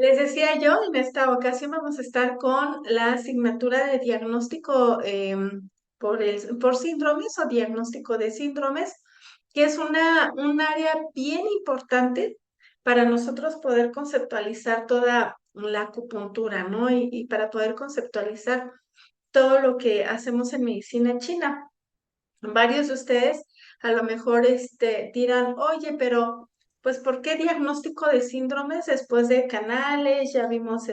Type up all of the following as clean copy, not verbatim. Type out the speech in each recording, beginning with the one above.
Les decía yo, en esta ocasión vamos a estar con la asignatura de diagnóstico por síndromes o diagnóstico de síndromes, que es un área bien importante para nosotros poder conceptualizar toda la acupuntura, ¿no? Y para poder conceptualizar todo lo que hacemos en medicina china. Varios de ustedes a lo mejor dirán, oye, pero pues ¿por qué diagnóstico de síndromes después de canales? Ya vimos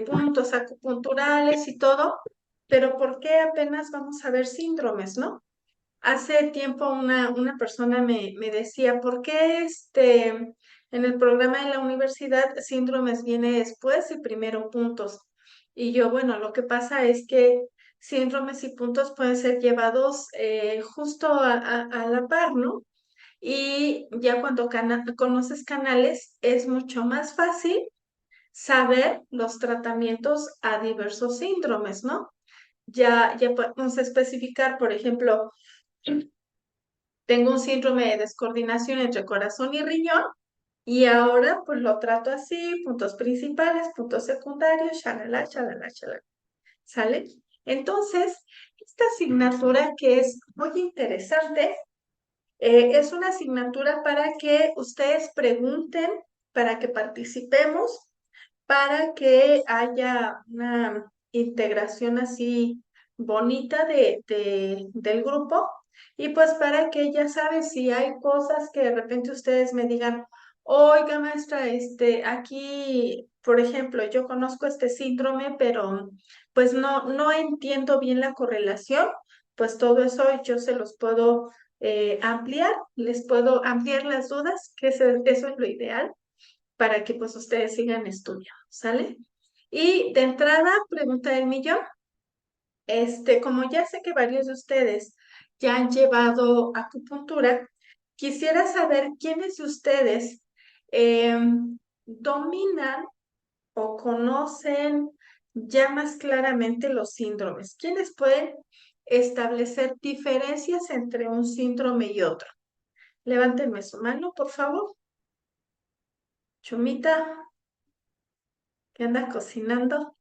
puntos acupunturales y todo, pero ¿por qué apenas vamos a ver síndromes, no? Hace tiempo una persona me decía, ¿por qué en el programa de la universidad síndromes viene después y primero puntos? Y yo, bueno, lo que pasa es que síndromes y puntos pueden ser llevados justo a la par, ¿no? Y ya cuando conoces canales es mucho más fácil saber los tratamientos a diversos síndromes, ¿no? Ya podemos especificar, por ejemplo, tengo un síndrome de descoordinación entre corazón y riñón y ahora pues lo trato así, puntos principales, puntos secundarios, shalala, shalala, shalala. ¿Sale? Entonces, esta asignatura que es muy interesante, es una asignatura para que ustedes pregunten, para que participemos, para que haya una integración así bonita del grupo y pues para que ya sabes si hay cosas que de repente ustedes me digan, oiga maestra, aquí, por ejemplo, yo conozco este síndrome, pero pues no entiendo bien la correlación, pues todo eso yo se los puedo ampliar, les puedo ampliar las dudas, que eso es lo ideal para que pues ustedes sigan estudiando, ¿sale? Y de entrada, pregunta del millón, como ya sé que varios de ustedes ya han llevado acupuntura, quisiera saber quiénes de ustedes dominan o conocen ya más claramente los síndromes. ¿Quiénes pueden establecer diferencias entre un síndrome y otro? Levántenme su mano, por favor. Chumita, ¿qué andas cocinando?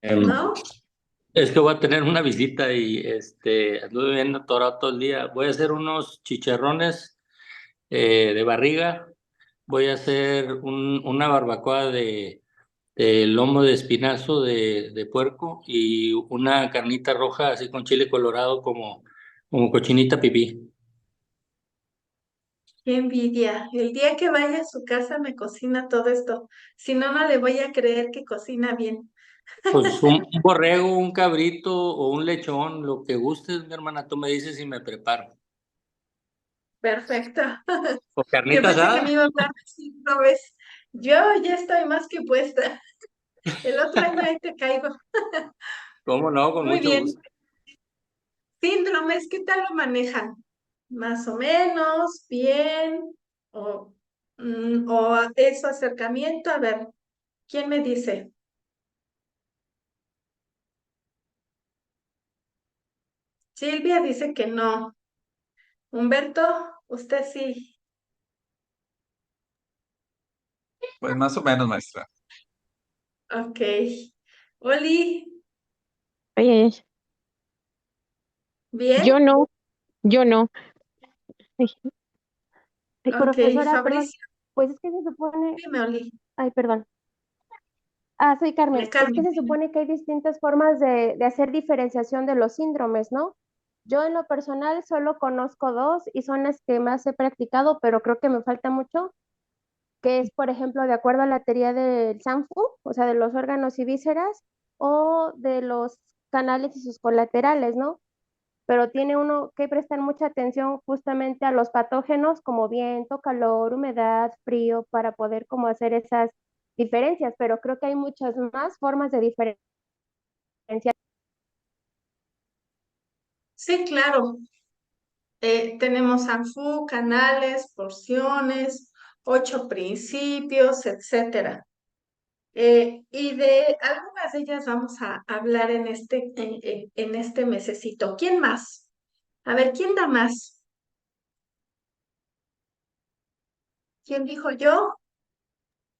Em, ¿No? es que voy a tener una visita y anduve bien atorado todo el día. Voy a hacer unos chicharrones de barriga. Voy a hacer una barbacoa de lomo de espinazo de puerco y una carnita roja así con chile colorado como cochinita pipí. Qué envidia. El día que vaya a su casa me cocina todo esto. Si no, no le voy a creer que cocina bien. Pues un borrego, un cabrito o un lechón, lo que gustes, mi hermana, tú me dices y me preparo. Perfecto. ¿O Yo carnita pensé que asada? me iba a hablar así, ¿no ves? Yo ya estoy más que puesta. El otro año ahí te caigo. ¿Cómo no? Con Muy mucho bien. gusto. Síndromes, ¿qué tal lo manejan? Más o menos, bien, o, o eso acercamiento. A ver, ¿quién me dice? Silvia dice que no. Humberto, usted sí. Pues más o menos, maestra. Ok. Oli, Ay, ay, ay. ¿bien? Yo no. Ay, ay, Ok, profesora, perdón. Fabricio, Pues es que se supone, dime, Oli. ay, perdón. Soy Carmen. Es que Carmen, se dime. supone que hay distintas formas de hacer diferenciación de los síndromes, ¿no? Yo en lo personal solo conozco dos y son las que más he practicado, pero creo que me falta mucho, que es, por ejemplo, de acuerdo a la teoría del Sanfu, o sea, de los órganos y vísceras, o de los canales y sus colaterales, ¿no? Pero tiene uno que prestar mucha atención justamente a los patógenos como viento, calor, humedad, frío, para poder como hacer esas diferencias, pero creo que hay muchas más formas de diferenciar. Sí, claro. Tenemos ANFU, canales, porciones, 8 principios, etcétera. Y de algunas de ellas vamos a hablar en este mesecito. ¿Quién más? A ver, ¿quién da más? ¿Quién dijo yo?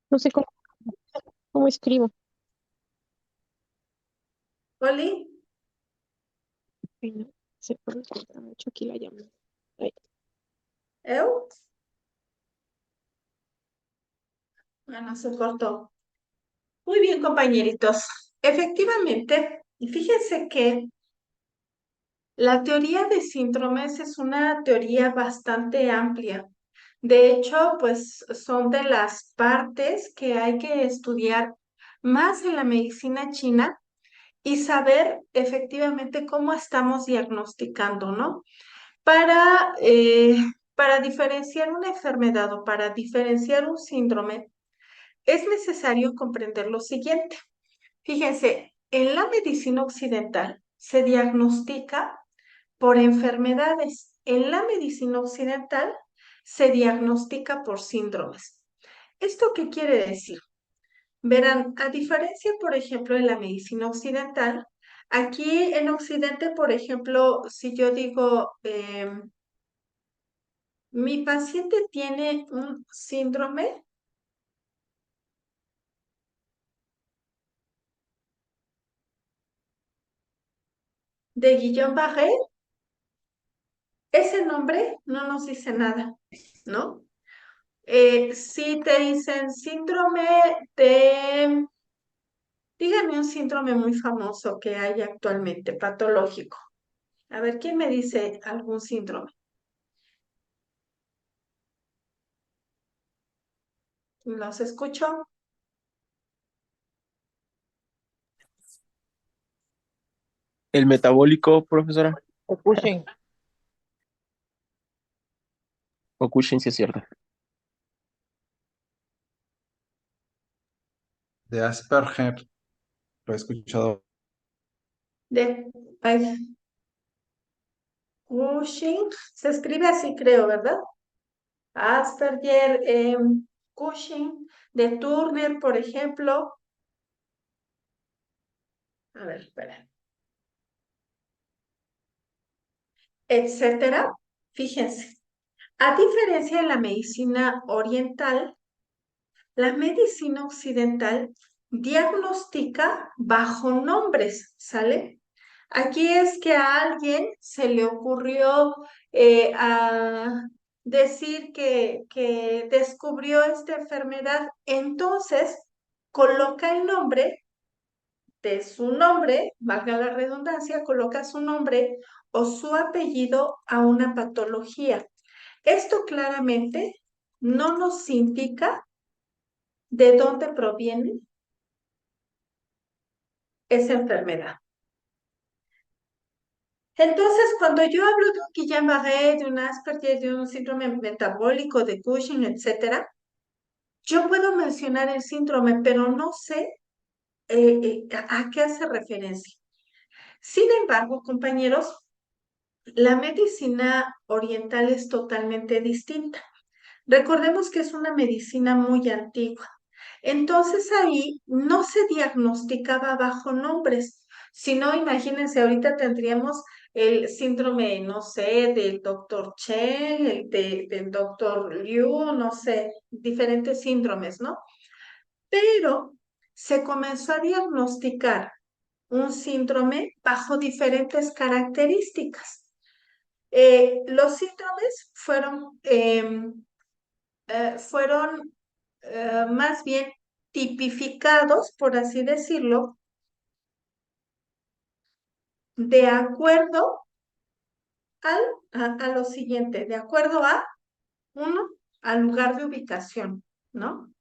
No sé cómo escribo. ¿Oli? Ay, no sé por qué he hecho aquí la llamada. Ay, ¿Eu? Bueno, se cortó. Muy bien, compañeritos. Efectivamente, y fíjense que la teoría de síndromes es una teoría bastante amplia. De hecho, pues son de las partes que hay que estudiar más en la medicina china y saber efectivamente cómo estamos diagnosticando, ¿no? Para, eh, para diferenciar una enfermedad o para diferenciar un síndrome, es necesario comprender lo siguiente. Fíjense, en la medicina occidental se diagnostica por enfermedades. En la medicina occidental se diagnostica por síndromes. ¿Esto qué quiere decir? Verán, a diferencia, por ejemplo, de la medicina occidental, aquí en Occidente, por ejemplo, si yo digo, mi paciente tiene un síndrome de Guillain-Barré, ese nombre no nos dice nada, ¿no? Si te dicen síndrome de, díganme un síndrome muy famoso que hay actualmente, patológico. A ver, ¿quién me dice algún síndrome? ¿Los escucho? El metabólico, profesora, O Cushing. o Cushing, sí es cierto. De Asperger, lo he escuchado. Ay, Cushing, se escribe así, creo, ¿verdad? Asperger, Cushing, de Turner, por ejemplo. A ver, espera. Etcétera. Fíjense, a diferencia de la medicina oriental, la medicina occidental diagnostica bajo nombres, ¿sale? Aquí es que a alguien se le ocurrió a decir que descubrió esta enfermedad, entonces coloca el nombre de su nombre, valga la redundancia, coloca su nombre o su apellido a una patología. Esto claramente no nos indica de dónde proviene esa enfermedad. Entonces, cuando yo hablo de un Guillain-Barré, de un Asperger, de un síndrome metabólico, de Cushing, etcétera, yo puedo mencionar el síndrome, pero no sé a qué hace referencia. Sin embargo, compañeros, la medicina oriental es totalmente distinta. Recordemos que es una medicina muy antigua. Entonces ahí no se diagnosticaba bajo nombres, sino imagínense, ahorita tendríamos el síndrome, no sé, del doctor Chen, del doctor Liu, no sé, diferentes síndromes, ¿no? Pero se comenzó a diagnosticar un síndrome bajo diferentes características. Los síndromes fueron más bien tipificados, por así decirlo, de acuerdo a lo siguiente, de acuerdo a, uno, al lugar de ubicación, ¿no?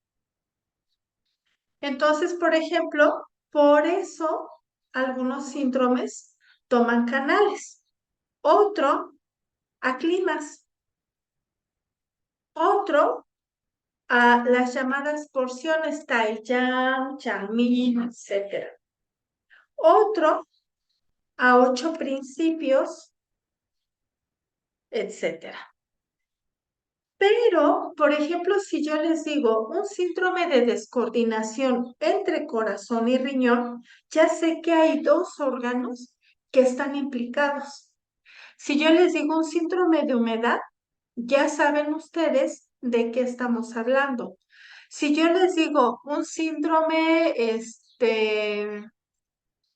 Entonces, por ejemplo, por eso algunos síndromes toman canales, otro a climas, otro a las llamadas porciones Taiyang, Changmin, etc. Otro a 8 principios, etcétera. Pero, por ejemplo, si yo les digo un síndrome de descoordinación entre corazón y riñón, ya sé que hay dos órganos que están implicados. Si yo les digo un síndrome de humedad, ya saben ustedes de qué estamos hablando. Si yo les digo un síndrome,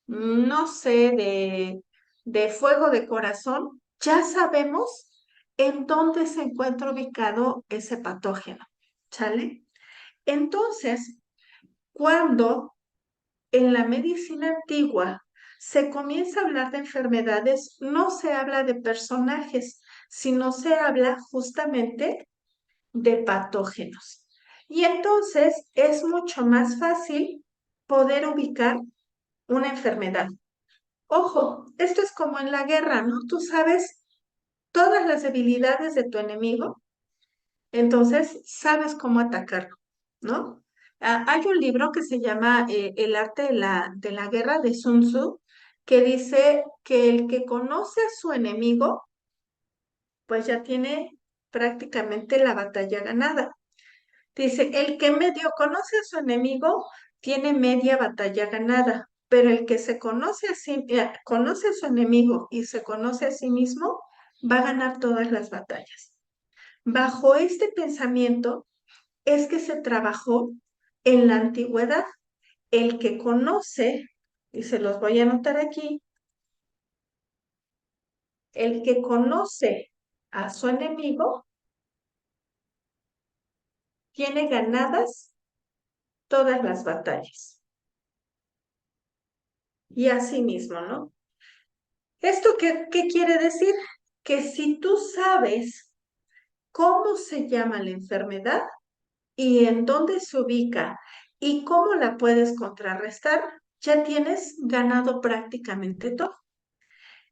no sé, de fuego de corazón, ya sabemos en dónde se encuentra ubicado ese patógeno, ¿sale? Entonces, cuando en la medicina antigua se comienza a hablar de enfermedades, no se habla de personajes, sino se habla justamente de patógenos. Y entonces es mucho más fácil poder ubicar una enfermedad. Ojo, esto es como en la guerra, ¿no? Tú sabes todas las debilidades de tu enemigo, entonces sabes cómo atacarlo, ¿no? Hay un libro que se llama El arte de la guerra de Sun Tzu, que dice que el que conoce a su enemigo, pues ya tiene prácticamente la batalla ganada. Dice, el que medio conoce a su enemigo tiene media batalla ganada, pero el que se conoce conoce a su enemigo y se conoce a sí mismo, va a ganar todas las batallas. Bajo este pensamiento es que se trabajó en la antigüedad. El que conoce, y se los voy a anotar aquí, el que conoce a su enemigo tiene ganadas todas las batallas. Y así mismo, ¿no? ¿Esto qué quiere decir? Que si tú sabes cómo se llama la enfermedad y en dónde se ubica y cómo la puedes contrarrestar, ya tienes ganado prácticamente todo.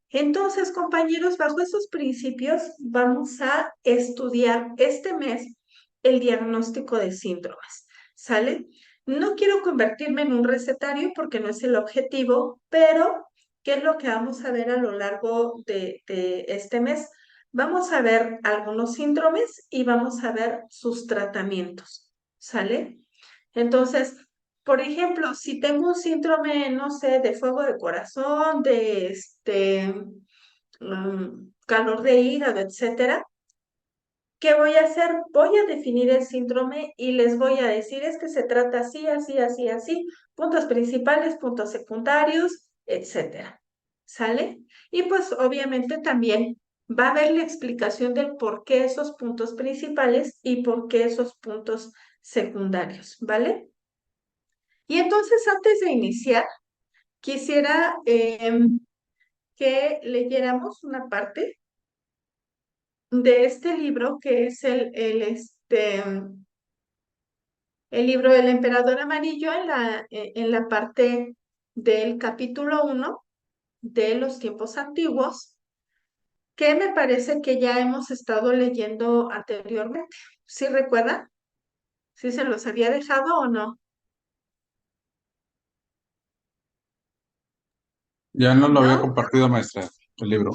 Entonces, compañeros, bajo esos principios vamos a estudiar este mes el diagnóstico de síndromes, ¿sale? No quiero convertirme en un recetario porque no es el objetivo, pero ¿qué es lo que vamos a ver a lo largo de este mes? Vamos a ver algunos síndromes y vamos a ver sus tratamientos, ¿sale? Entonces, por ejemplo, si tengo un síndrome, no sé, de fuego de corazón, de calor de hígado, etcétera, ¿qué voy a hacer? Voy a definir el síndrome y les voy a decir es que se trata así, así, así, así, puntos principales, puntos secundarios, etcétera. ¿Sale? Y pues obviamente también va a haber la explicación del por qué esos puntos principales y por qué esos puntos secundarios, ¿vale? Y entonces antes de iniciar, quisiera que leyéramos una parte de este libro que es el libro del Emperador Amarillo en la parte del capítulo 1 de los tiempos antiguos, que me parece que ya hemos estado leyendo anteriormente. ¿Sí recuerdan? ¿Sí se los había dejado o no? Ya no lo había ¿No? compartido, maestra, el libro.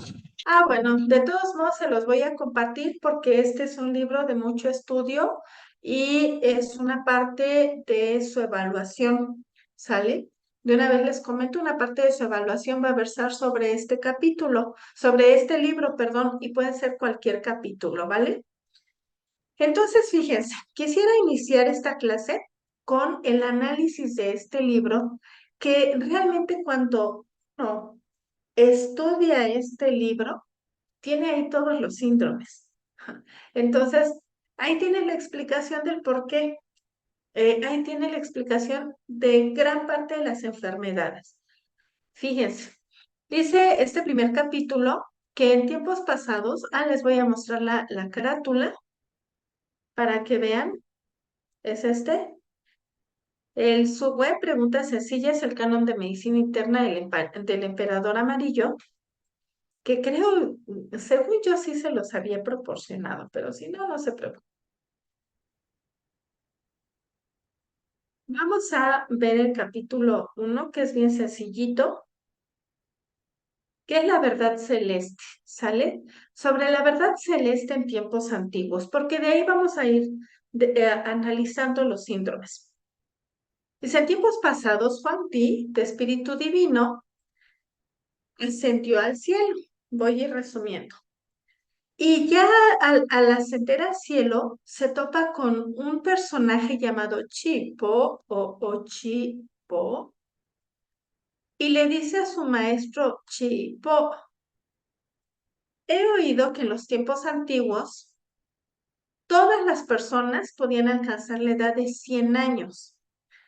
Ah, bueno, de todos modos se los voy a compartir porque este es un libro de mucho estudio y es una parte de su evaluación, ¿sale? De una vez les comento, una parte de su evaluación va a versar sobre este capítulo, sobre este libro, perdón, y puede ser cualquier capítulo, ¿vale? Entonces, fíjense, quisiera iniciar esta clase con el análisis de este libro, que realmente cuando uno estudia este libro, tiene ahí todos los síndromes. Entonces, ahí tiene la explicación del por qué. Ahí tiene la explicación de gran parte de las enfermedades. Fíjense, dice este primer capítulo que en tiempos pasados, les voy a mostrar la carátula para que vean, es este. El subweb, preguntas sencillas, el canon de medicina interna del emperador amarillo, que creo, según yo sí se los había proporcionado, pero si no, no se preocupen. Vamos a ver el capítulo 1, que es bien sencillito, que es la verdad celeste, ¿sale? Sobre la verdad celeste en tiempos antiguos, porque de ahí vamos a ir analizando los síndromes. Dice, en tiempos pasados, Juan Ti, de espíritu divino, ascendió al cielo. Voy a ir resumiendo. Y ya al ascender al cielo, se topa con un personaje llamado Chipo o Chipo, y le dice a su maestro Chipo, he oído que en los tiempos antiguos todas las personas podían alcanzar la edad de 100 años,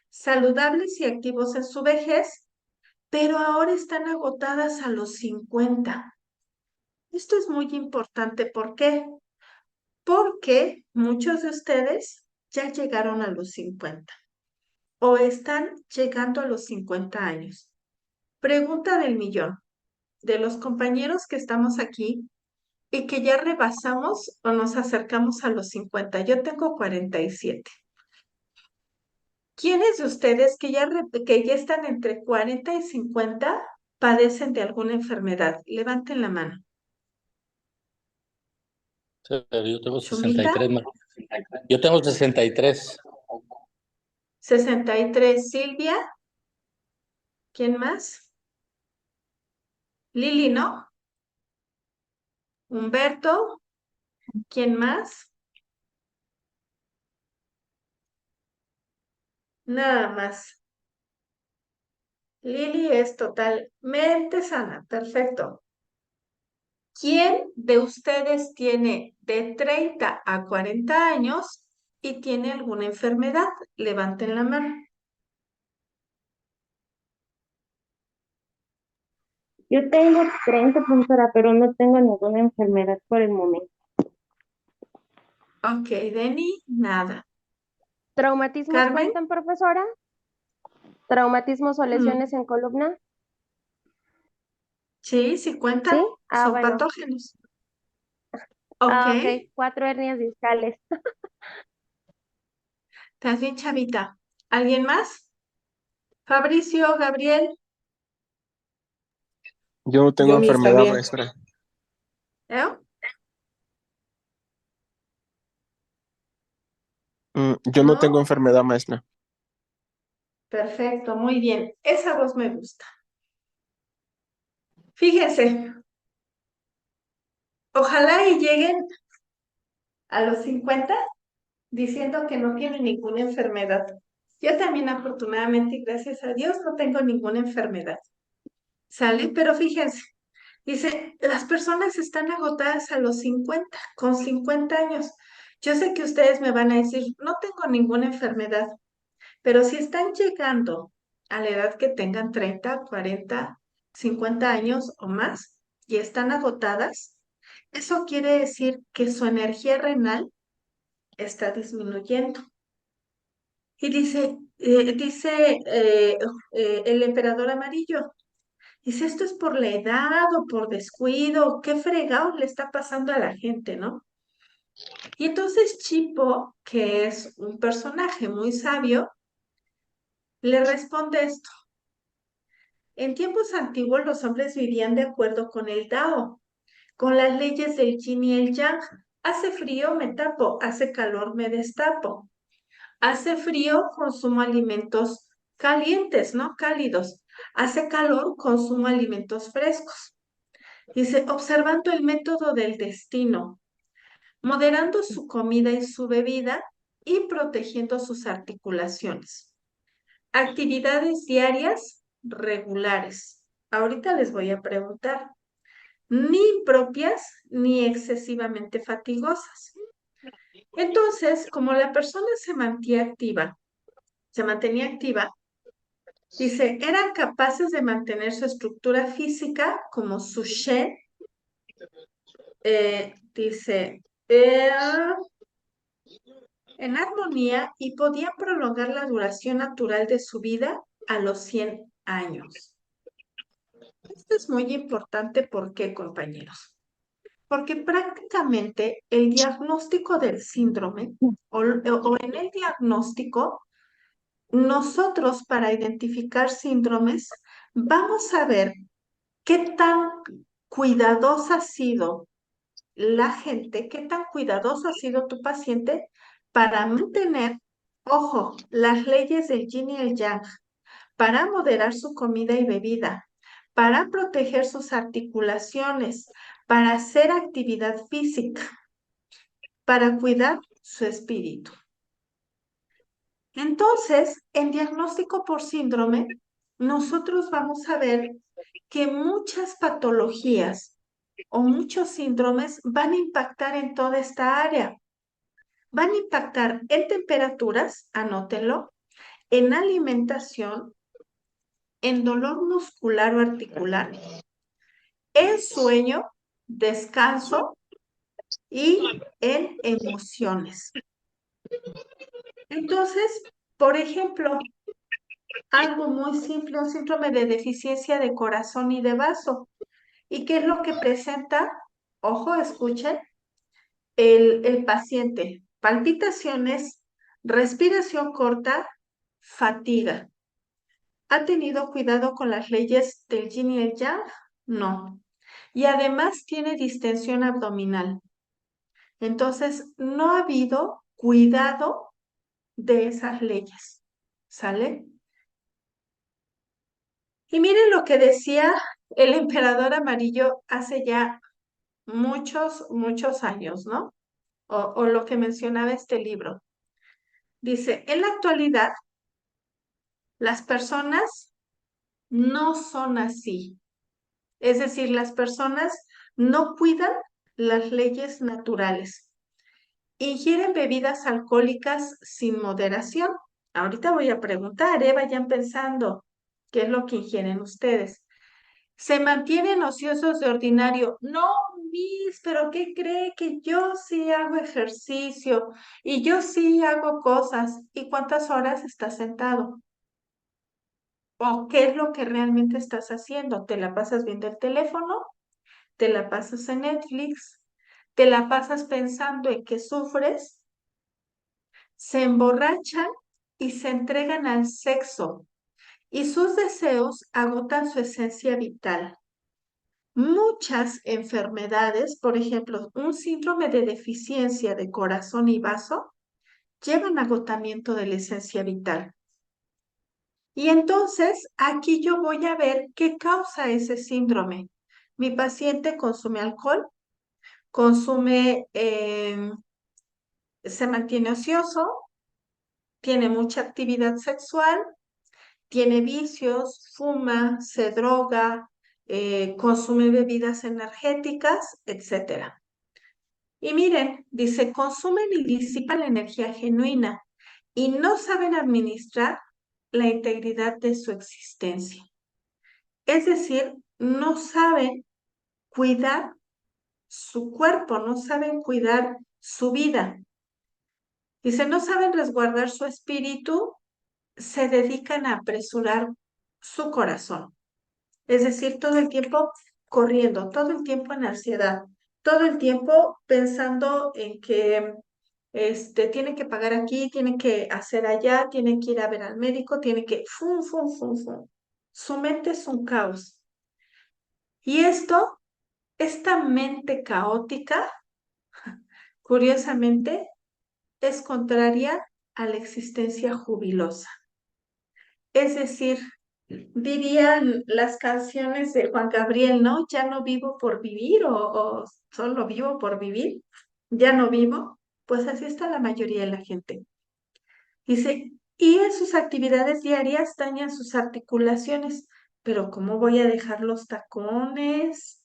saludables y activos en su vejez, pero ahora están agotadas a los 50. Esto es muy importante. ¿Por qué? Porque muchos de ustedes ya llegaron a los 50 o están llegando a los 50 años. Pregunta del millón. De los compañeros que estamos aquí y que ya rebasamos o nos acercamos a los 50, yo tengo 47. ¿Quiénes de ustedes que ya están entre 40 y 50 padecen de alguna enfermedad? Levanten la mano. Yo tengo Chumita, 63. Yo tengo 63. 63. Silvia, ¿quién más? Lili, ¿no? Humberto, ¿quién más? Nada más. Lili es totalmente sana. Perfecto. ¿Quién de ustedes tiene de 30 a 40 años y tiene alguna enfermedad? Levanten la mano. Yo tengo 30, profesora, pero no tengo ninguna enfermedad por el momento. Ok, Denny, nada. ¿Traumatismos Carmen, cuentan, profesora? ¿Traumatismos o lesiones en columna? sí, sí cuentan, ¿Sí? Ah, son bueno. patógenos. Ok, Ah, ok. 4 hernias discales. estás bien, chavita. ¿Alguien más? Fabricio, Gabriel, Yo no tengo Yo mis enfermedad, también. maestra. ¿eh? Yo no tengo ¿No? enfermedad, maestra. Perfecto, muy bien. Esa voz me gusta. Fíjense, ojalá y lleguen a los 50 diciendo que no tienen ninguna enfermedad. Yo también, afortunadamente, y gracias a Dios, no tengo ninguna enfermedad. ¿Sale? Pero fíjense, dice, las personas están agotadas a los 50, con 50 años. Yo sé que ustedes me van a decir, no tengo ninguna enfermedad, pero si están llegando a la edad que tengan 30, 40, 50 años o más y están agotadas, eso quiere decir que su energía renal está disminuyendo. Y dice el emperador amarillo, dice, esto es por la edad o por descuido, qué fregado le está pasando a la gente, ¿no? Y entonces Chipo, que es un personaje muy sabio, le responde esto. En tiempos antiguos los hombres vivían de acuerdo con el Tao, con las leyes del yin y el yang. Hace frío, me tapo, hace calor, me destapo. Hace frío, consumo alimentos calientes, ¿no? Cálidos. Hace calor, consumo alimentos frescos. Dice, observando el método del destino, moderando su comida y su bebida y protegiendo sus articulaciones. Actividades diarias regulares. Ahorita les voy a preguntar, ni propias ni excesivamente fatigosas. Entonces, como la persona se mantenía activa, dice, eran capaces de mantener su estructura física como su Shen, dice, en armonía y podían prolongar la duración natural de su vida a los 100 años. Esto es muy importante, ¿por qué, compañeros? Porque prácticamente el diagnóstico del síndrome o en el diagnóstico, nosotros para identificar síndromes vamos a ver qué tan cuidadosa ha sido la gente, qué tan cuidadoso ha sido tu paciente para mantener, ojo, las leyes del yin y el yang, para moderar su comida y bebida, para proteger sus articulaciones, para hacer actividad física, para cuidar su espíritu. Entonces, en diagnóstico por síndrome, nosotros vamos a ver que muchas patologías o muchos síndromes van a impactar en toda esta área. Van a impactar en temperaturas, anótenlo, en alimentación, en dolor muscular o articular, en sueño, descanso y en emociones. Entonces, por ejemplo, algo muy simple, un síndrome de deficiencia de corazón y de vaso. ¿Y qué es lo que presenta? Ojo, escuchen, el paciente. Palpitaciones, respiración corta, fatiga. ¿Ha tenido cuidado con las leyes del yin y el yang? No. Y además tiene distensión abdominal. Entonces, no ha habido cuidado de esas leyes. ¿Sale? Y miren lo que decía el emperador amarillo hace ya muchos años, ¿no? O lo que mencionaba este libro. Dice, en la actualidad, las personas no son así. Es decir, las personas no cuidan las leyes naturales. Ingieren bebidas alcohólicas sin moderación. Ahorita voy a preguntar, vayan pensando qué es lo que ingieren ustedes. Se mantienen ociosos de ordinario. No, Miss, pero ¿qué cree? Que yo sí hago ejercicio y yo sí hago cosas. ¿Y cuántas horas estás sentado? ¿O qué es lo que realmente estás haciendo? ¿Te la pasas viendo el teléfono? ¿Te la pasas en Netflix? ¿Te la pasas pensando en que sufres? Se emborrachan y se entregan al sexo y sus deseos agotan su esencia vital. Muchas enfermedades, por ejemplo, un síndrome de deficiencia de corazón y vaso, llevan agotamiento de la esencia vital. Y entonces aquí yo voy a ver qué causa ese síndrome. Mi paciente consume alcohol, se mantiene ocioso, tiene mucha actividad sexual, tiene vicios, fuma, se droga, consume bebidas energéticas, etc. Y miren, dice, consumen y disipan la energía genuina y no saben administrar la integridad de su existencia. Es decir, no saben cuidar su cuerpo, no saben cuidar su vida. Dice, no saben resguardar su espíritu, se dedican a apresurar su corazón. Es decir, todo el tiempo corriendo, todo el tiempo en ansiedad, todo el tiempo pensando en que tienen que pagar aquí, tienen que hacer allá, tienen que ir a ver al médico, tienen que... Fum, fum, fum, fum. Su mente es un caos. Y esta mente caótica, curiosamente, es contraria a la existencia jubilosa. Es decir, dirían las canciones de Juan Gabriel, ¿no? Ya no vivo por vivir o solo vivo por vivir, ya no vivo. Pues así está la mayoría de la gente. Dice, y en sus actividades diarias dañan sus articulaciones, pero ¿cómo voy a dejar los tacones?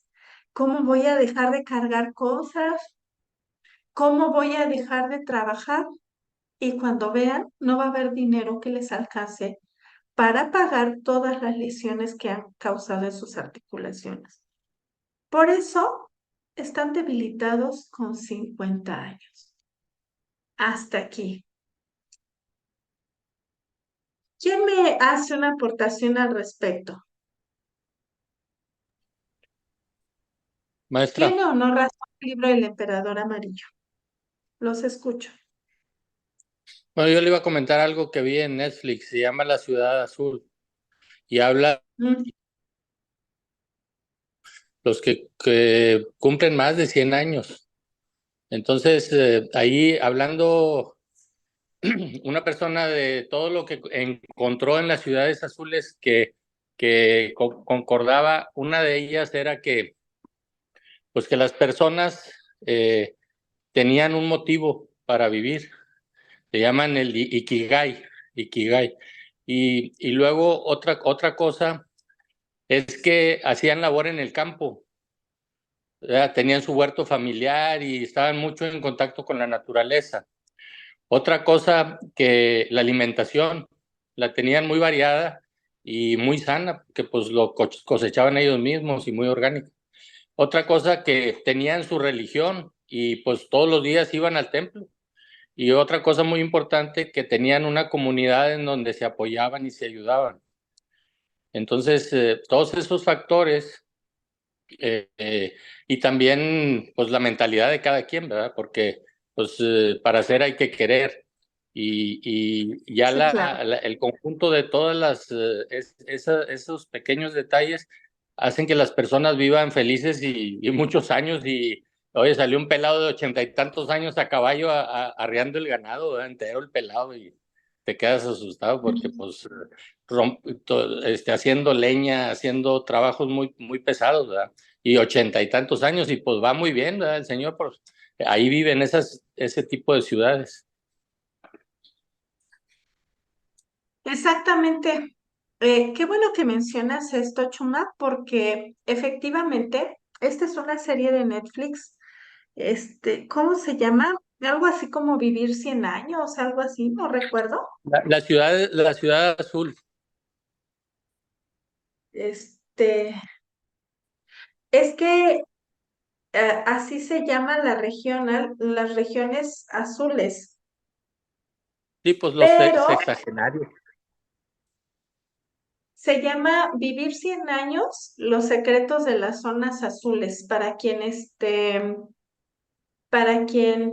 ¿Cómo voy a dejar de cargar cosas? ¿Cómo voy a dejar de trabajar? Y cuando vean, no va a haber dinero que les alcance para pagar todas las lesiones que han causado en sus articulaciones. Por eso están debilitados con 50 años. Hasta aquí. ¿Quién me hace una aportación al respecto? Maestra, ¿Tiene o no razón el libro del emperador amarillo? Los escucho. bueno, yo le iba a comentar algo que vi en Netflix, se llama La Ciudad Azul y habla Mm, los que cumplen más de 100 años. Entonces, ahí hablando una persona de todo lo que encontró en las ciudades azules, que que concordaba. Una de ellas era que, pues que las personas tenían un motivo para vivir. Se llaman el Ikigai. Ikigai. Y luego otra cosa es que hacían labor en el campo. Tenían su huerto familiar y estaban mucho en contacto con la naturaleza. Otra cosa, que la alimentación la tenían muy variada y muy sana, que pues lo cosechaban ellos mismos y muy orgánico. Otra cosa, que tenían su religión y pues todos los días iban al templo. Y otra cosa muy importante, que tenían una comunidad en donde se apoyaban y se ayudaban. Entonces, todos esos factores, y también pues la mentalidad de cada quien, ¿verdad? Porque pues para hacer hay que querer. Y ya Sí, claro. el conjunto de todas esos pequeños detalles hacen que las personas vivan felices y muchos años. Y oye, salió un pelado de 80 y tantos años a caballo arreando el ganado, ¿verdad? Entero el pelado, y te quedas asustado porque pues haciendo leña, haciendo trabajos muy pesados, ¿verdad? Y 80 y tantos años, y pues va muy bien, ¿verdad? El señor, pues ahí viven ese tipo de ciudades. Exactamente. Qué bueno que mencionas esto, Chuma, porque efectivamente, esta es una serie de Netflix. ¿Cómo se llama? Algo así como Vivir 100 años, algo así, no recuerdo. La ciudad azul. Este, es que así se llama la región, las regiones azules, Sí, pues los pero sexagenarios. se llama Vivir 100 años, los secretos de las zonas azules, para quien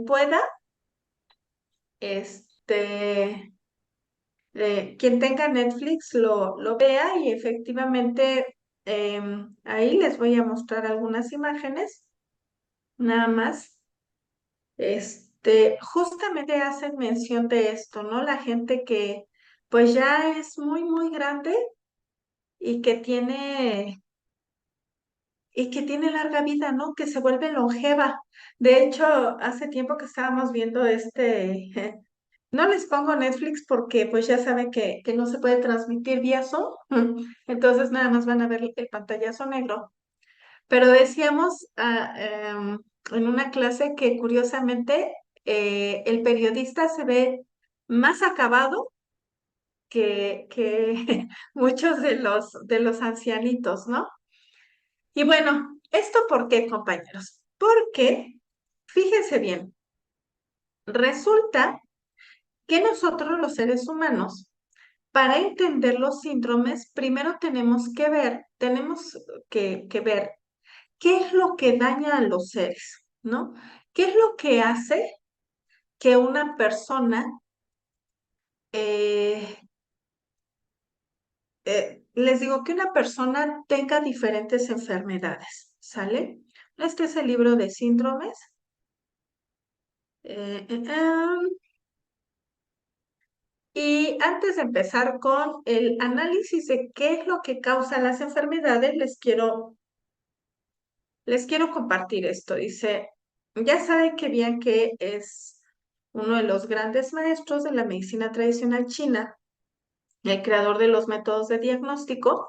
pueda, este, quien tenga Netflix lo vea y efectivamente ahí les voy a mostrar algunas imágenes, nada más. Justamente hacen mención de esto, ¿no? La gente que pues ya es muy grande y que tiene larga vida, ¿no? Que se vuelve longeva. De hecho, hace tiempo que estábamos viendo no les pongo Netflix porque pues ya saben que no se puede transmitir vía Zoom, entonces nada más van a ver el pantallazo negro. Pero decíamos en una clase que curiosamente el periodista se ve más acabado que muchos de los ancianitos, ¿no? Y bueno, ¿esto por qué, compañeros? Porque, fíjense bien, resulta que nosotros los seres humanos, para entender los síndromes, primero tenemos que ver qué es lo que daña a los seres, ¿no? ¿Qué es lo que hace que una persona, eh, les digo, que una persona tenga diferentes enfermedades, ¿sale? Este es el libro de síndromes. Eh, eh, em, Y antes de empezar con el análisis de qué es lo que causa las enfermedades, les quiero compartir esto. Dice, ya saben que Bianque es uno de los grandes maestros de la medicina tradicional china, el creador de los métodos de diagnóstico.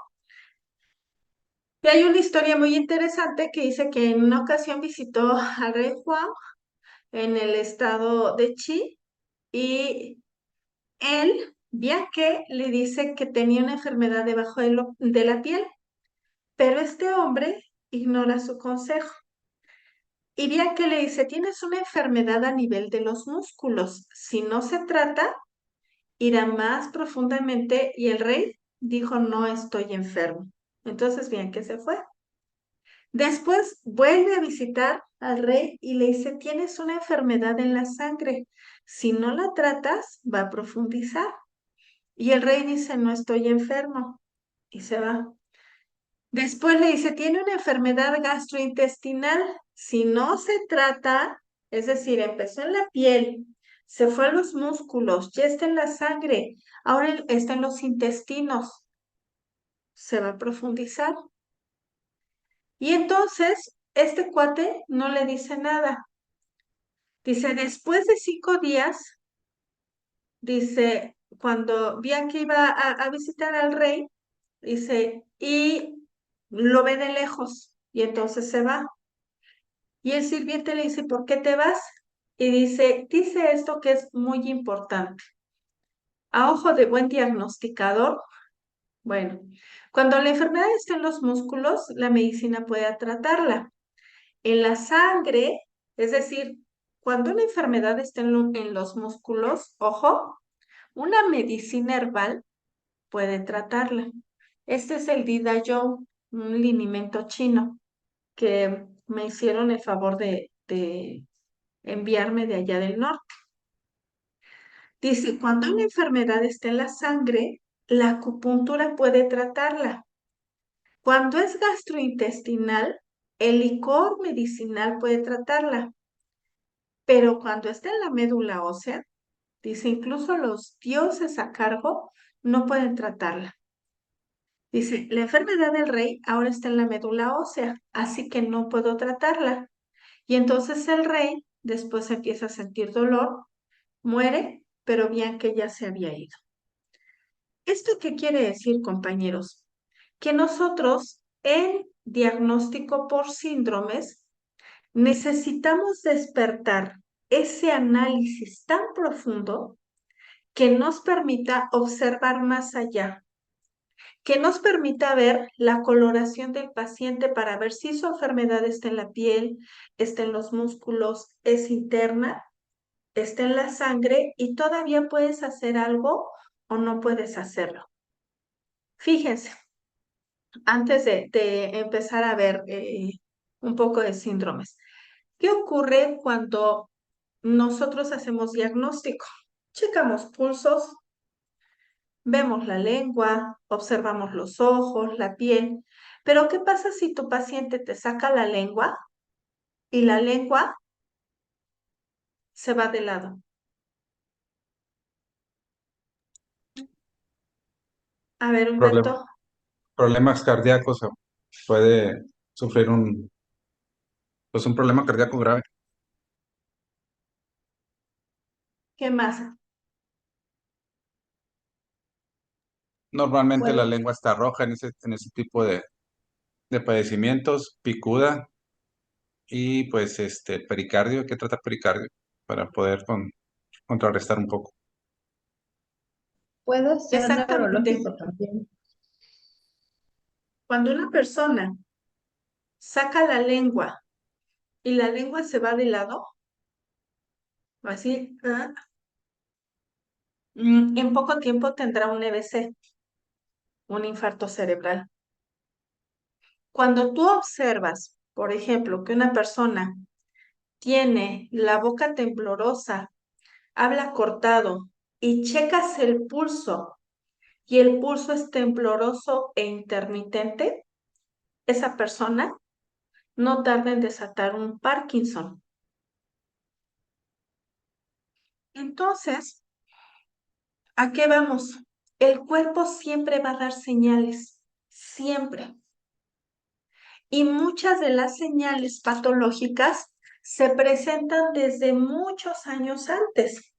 Y hay una historia muy interesante que dice que en una ocasión visitó al rey Juan en el estado de Qi y él, Bianque, le dice que tenía una enfermedad debajo de la piel, pero este hombre ignora su consejo. Y Bianca le dice, tienes una enfermedad a nivel de los músculos. Si no se trata, irá más profundamente. Y el rey dijo, no estoy enfermo. Entonces Bianca se fue. Después vuelve a visitar al rey y le dice, tienes una enfermedad en la sangre. Si no la tratas, va a profundizar. Y el rey dice, no estoy enfermo. Y se va. Después le dice, tiene una enfermedad gastrointestinal. Si no se trata, es decir, empezó en la piel, se fue a los músculos, ya está en la sangre, ahora está en los intestinos. se va a profundizar. Y entonces, este cuate no le dice nada. Dice, después de 5 días, dice, cuando vi que iba a visitar al rey, dice, y lo ve de lejos, y entonces se va. Y el sirviente le dice, ¿por qué te vas? Y dice esto que es muy importante. A ojo de buen diagnosticador, bueno, cuando la enfermedad está en los músculos, la medicina puede tratarla. En la sangre, es decir, cuando una enfermedad está en los músculos, ojo, una medicina herbal puede tratarla. Este es el Didajou, un linimento chino que me hicieron el favor de enviarme de allá del norte. Dice, cuando una enfermedad está en la sangre, la acupuntura puede tratarla. Cuando es gastrointestinal, el licor medicinal puede tratarla. Pero cuando está en la médula ósea, dice, incluso los dioses a cargo no pueden tratarla. Dice, la enfermedad del rey ahora está en la médula ósea, así que no puedo tratarla. Y entonces el rey después empieza a sentir dolor, muere, pero bien que ya se había ido. ¿Esto qué quiere decir, compañeros? Que nosotros en diagnóstico por síndromes necesitamos despertar ese análisis tan profundo que nos permita observar más allá, que nos permita ver la coloración del paciente para ver si su enfermedad está en la piel, está en los músculos, es interna, está en la sangre y todavía puedes hacer algo o no puedes hacerlo. Fíjense, antes de empezar a ver un poco de síndromes, ¿qué ocurre cuando nosotros hacemos diagnóstico? Checamos pulsos, vemos la lengua, observamos los ojos, la piel, pero ¿qué pasa si tu paciente te saca la lengua y la lengua se va de lado? A ver, Problem- Humberto, Problemas cardíacos, o puede sufrir pues un problema cardíaco grave. ¿qué más? Normalmente la Puede- lengua está roja en ese tipo de padecimientos, picuda y pues pericardio, hay que tratar pericardio para poder contrarrestar un poco. Puede ser Exactamente. neurológico también. Cuando una persona saca la lengua y la lengua se va de lado, así, en poco tiempo tendrá un EBC, un infarto cerebral. Cuando tú observas, por ejemplo, que una persona tiene la boca temblorosa, habla cortado y checas el pulso y el pulso es tembloroso e intermitente, esa persona no tarda en desatar un Parkinson. Entonces, ¿a qué vamos? El cuerpo siempre va a dar señales, siempre. Y muchas de las señales patológicas se presentan desde muchos años antes.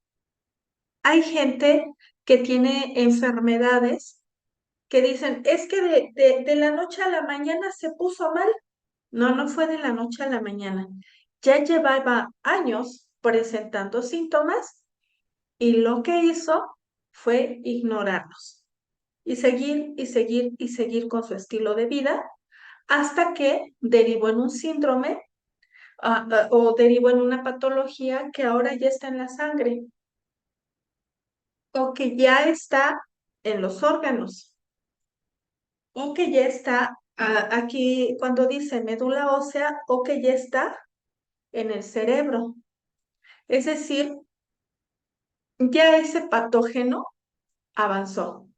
Hay gente que tiene enfermedades que dicen, es que de la noche a la mañana se puso mal. No, no fue de la noche a la mañana. Ya llevaba años presentando síntomas y lo que hizo fue ignorarlos y seguir y seguir y seguir con su estilo de vida hasta que derivó en un síndrome o derivó en una patología que ahora ya está en la sangre o que ya está en los órganos o que ya está aquí cuando dice médula ósea o que ya está en el cerebro. Es decir, ya ese patógeno avanzó.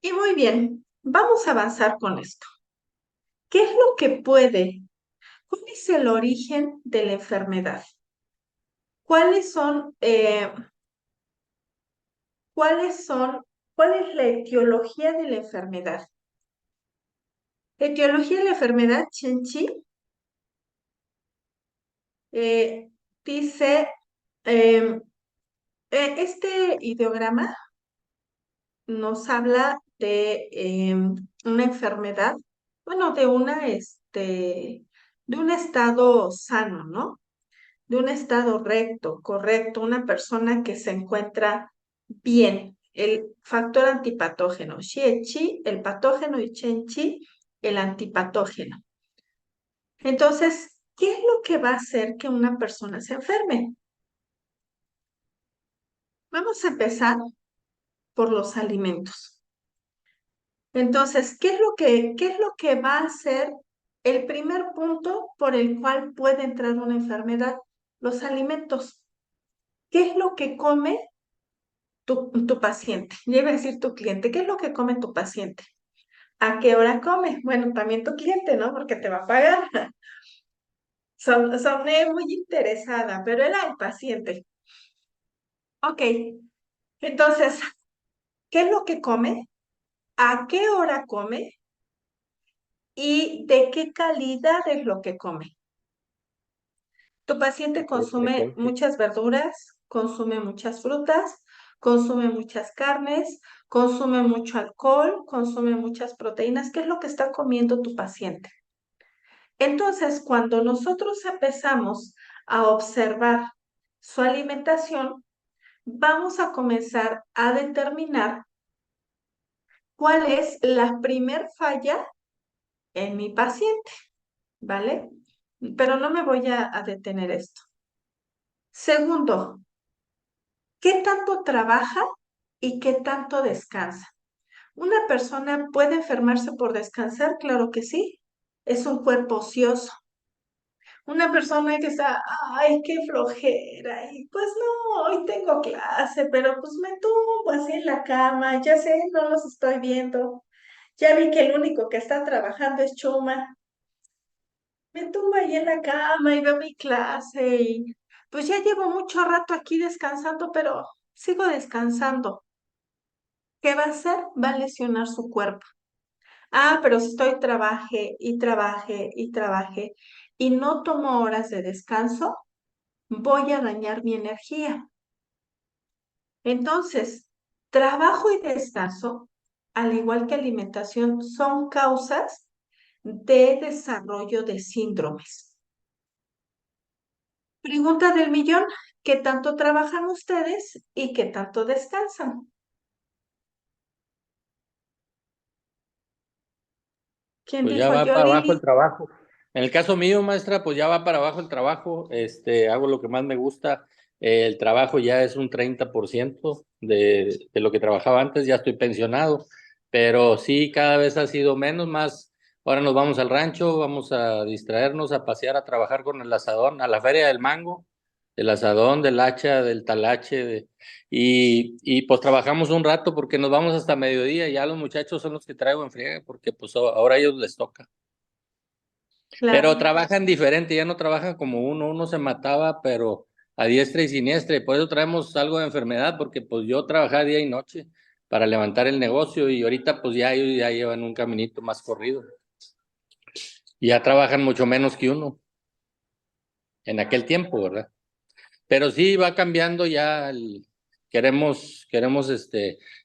Y muy bien, vamos a avanzar con esto. ¿Qué es lo que puede? ¿Cuál es el origen de la enfermedad? ¿Cuáles son ¿Cuál es la etiología de la enfermedad? Etiología de la enfermedad, Chenchi, eh, dice, este ideograma nos habla de una enfermedad, bueno, de un estado sano, ¿no? De un estado recto, correcto, una persona que se encuentra bien. El factor antipatógeno, Xie-Chi, el patógeno, y Chen-Chi, el antipatógeno. Entonces, ¿qué es lo que va a hacer que una persona se enferme? Vamos a empezar por los alimentos. Entonces, qué es lo que va a ser el primer punto por el cual puede entrar una enfermedad? Los alimentos. ¿Qué es lo que come tu paciente? Ya iba a decir tu cliente. ¿Qué es lo que come tu paciente? ¿A qué hora come? Bueno, también tu cliente, ¿no? Porque te va a pagar. Soné muy interesada, pero era el paciente. Ok, entonces, ¿qué es lo que come? ¿A qué hora come? ¿Y de qué calidad es lo que come? Tu paciente De consume frecuencia. muchas verduras, consume muchas frutas, consume muchas carnes, consume mucho alcohol, consume muchas proteínas. ¿Qué es lo que está comiendo tu paciente? Entonces, cuando nosotros empezamos a observar su alimentación, vamos a comenzar a determinar cuál es la primer falla en mi paciente, ¿vale? Pero no me voy a detener esto. Segundo, ¿qué tanto trabaja y qué tanto descansa? ¿Una persona puede enfermarse por descansar? Claro que sí. Es un cuerpo ocioso. Una persona que está, ay, qué flojera, y pues no, hoy tengo clase, pero pues me tumbo así en la cama, ya sé, no los estoy viendo. Ya vi que el único que está trabajando es Chuma. Me tumbo ahí en la cama y veo mi clase y pues ya llevo mucho rato aquí descansando, pero sigo descansando. ¿Qué va a hacer? Va a lesionar su cuerpo. Ah, pero si estoy trabaje y trabaje y trabaje y no tomo horas de descanso, voy a dañar mi energía. Entonces, trabajo y descanso, al igual que alimentación, son causas de desarrollo de síndromes. Pregunta del millón, ¿qué tanto trabajan ustedes y qué tanto descansan? ¿Quién Pues ya dijo va yo, para abajo el Lili? trabajo. En el caso mío, maestra, pues ya va para abajo el trabajo. Hago lo que más me gusta. El trabajo ya es un 30% de lo que trabajaba antes. Ya estoy pensionado, pero sí, cada vez ha sido menos, más. Ahora nos vamos al rancho, vamos a distraernos, a pasear, a trabajar con el asadón, a la feria del mango, del asadón, del hacha, del talache, y pues trabajamos un rato porque nos vamos hasta mediodía. Ya los muchachos son los que traigo en friega porque pues ahora a ellos les toca. Pero Claro, trabajan diferente, ya no trabajan como uno se mataba, pero a diestra y siniestra, y por eso traemos algo de enfermedad, porque pues yo trabajaba día y noche para levantar el negocio, y ahorita pues ya ellos ya llevan un caminito más corrido, y ya trabajan mucho menos que uno en aquel tiempo, ¿verdad? Pero sí va cambiando ya, queremos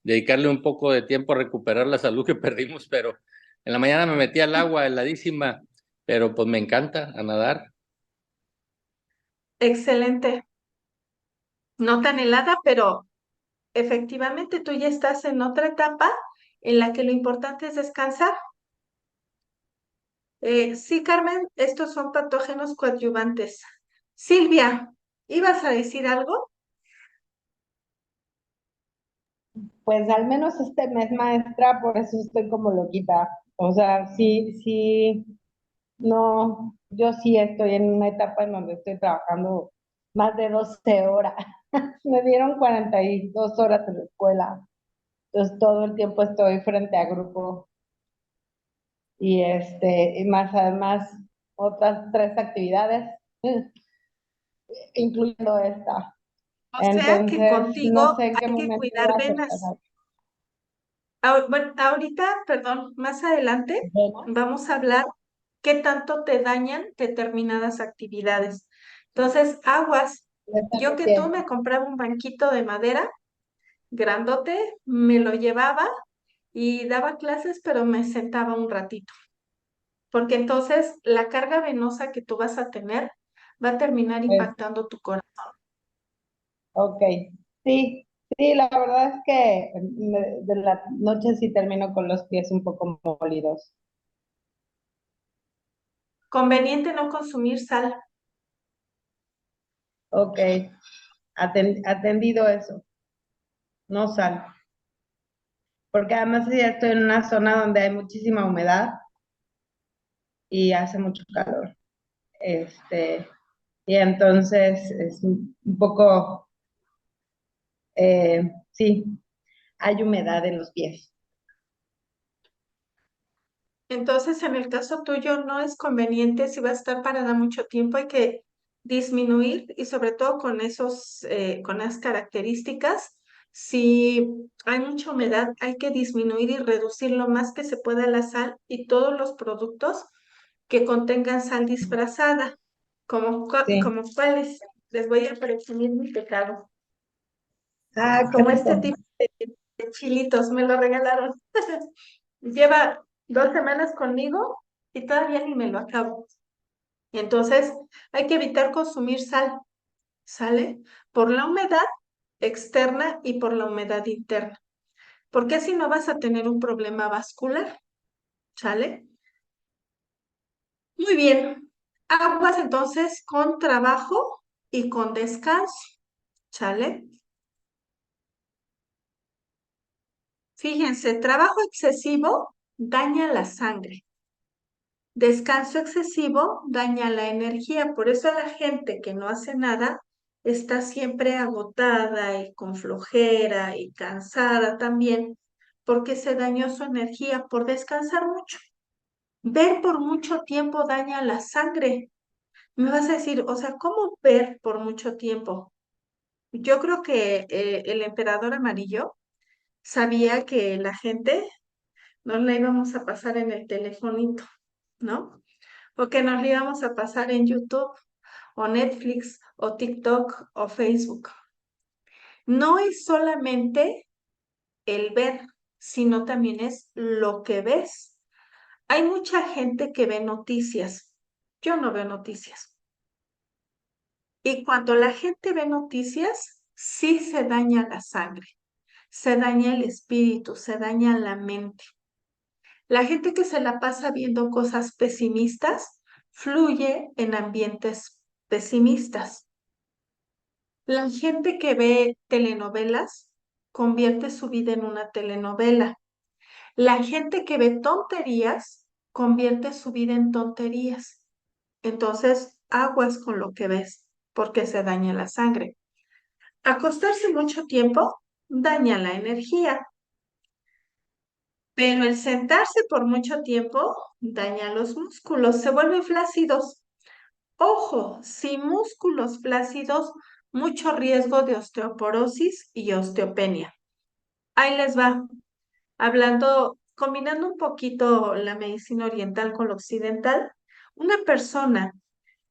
dedicarle un poco de tiempo a recuperar la salud que perdimos, pero en la mañana me metí al agua heladísima, pero pues me encanta a nadar. excelente. No tan helada, pero efectivamente tú ya estás en otra etapa en la que lo importante es descansar. Sí, Carmen, estos son patógenos coadyuvantes. Silvia, ¿ibas a decir algo? Pues al menos este mes, maestra, por eso estoy como loquita. O sea, sí, sí, no, yo sí estoy en una etapa en donde estoy trabajando más de 12 horas. Me dieron 42 horas en la escuela. Entonces todo el tiempo estoy frente a grupo y más además otras 3 actividades, incluyendo esta. O sea que Entonces, no contigo sé en qué hay que momento cuidar voy a venas. aceptar. Bueno, ahorita, perdón, más adelante Bueno, vamos a hablar qué tanto te dañan determinadas actividades. Entonces, aguas. Yo que tú me compraba un banquito de madera grandote, me lo llevaba y daba clases, pero me sentaba un ratito, porque entonces la carga venosa que tú vas a tener va a terminar pues, impactando tu corazón. ok. Sí, sí, la verdad es que de la noche sí termino con los pies un poco molidos. Conveniente no consumir sal. Ok, atendido eso, no sal. Porque además ya estoy en una zona donde hay muchísima humedad y hace mucho calor. Este, y entonces es un poco, sí, hay humedad en los pies. Entonces, en el caso tuyo, no es conveniente si vas a estar parada mucho tiempo, hay que disminuir y sobre todo con con las características, si hay mucha humedad, hay que disminuir y reducir lo más que se pueda la sal y todos los productos que contengan sal disfrazada, Sí. como cuáles. Les voy a presumir mi pecado. Ah, Como ¿cómo este son? tipo de chilitos, me lo regalaron. Lleva 2 semanas conmigo y todavía ni me lo acabo. Y entonces hay que evitar consumir sal, ¿sale? Por la humedad externa y por la humedad interna. Porque si no vas a tener un problema vascular, ¿sale? Muy bien. Aguas entonces con trabajo y con descanso, ¿sale? Fíjense, trabajo excesivo daña la sangre. Descanso excesivo daña la energía, por eso la gente que no hace nada está siempre agotada y con flojera y cansada también, porque se dañó su energía por descansar mucho. Ver por mucho tiempo daña la sangre. Me vas a decir, o sea, ¿cómo ver por mucho tiempo? Yo creo que el emperador amarillo sabía que la gente no la íbamos a pasar en el telefonito, ¿no? O que nos lo íbamos a pasar en YouTube o Netflix o TikTok o Facebook. No es solamente el ver, sino también es lo que ves. Hay mucha gente que ve noticias. Yo no veo noticias. Y cuando la gente ve noticias, sí se daña la sangre, se daña el espíritu, se daña la mente. La gente que se la pasa viendo cosas pesimistas fluye en ambientes pesimistas. La gente que ve telenovelas convierte su vida en una telenovela. La gente que ve tonterías convierte su vida en tonterías. Entonces, aguas con lo que ves, porque se daña la sangre. Acostarse mucho tiempo daña la energía, pero el sentarse por mucho tiempo daña los músculos, se vuelven flácidos. Ojo, sin músculos flácidos, mucho riesgo de osteoporosis y osteopenia. Ahí les va, hablando, combinando un poquito la medicina oriental con la occidental, una persona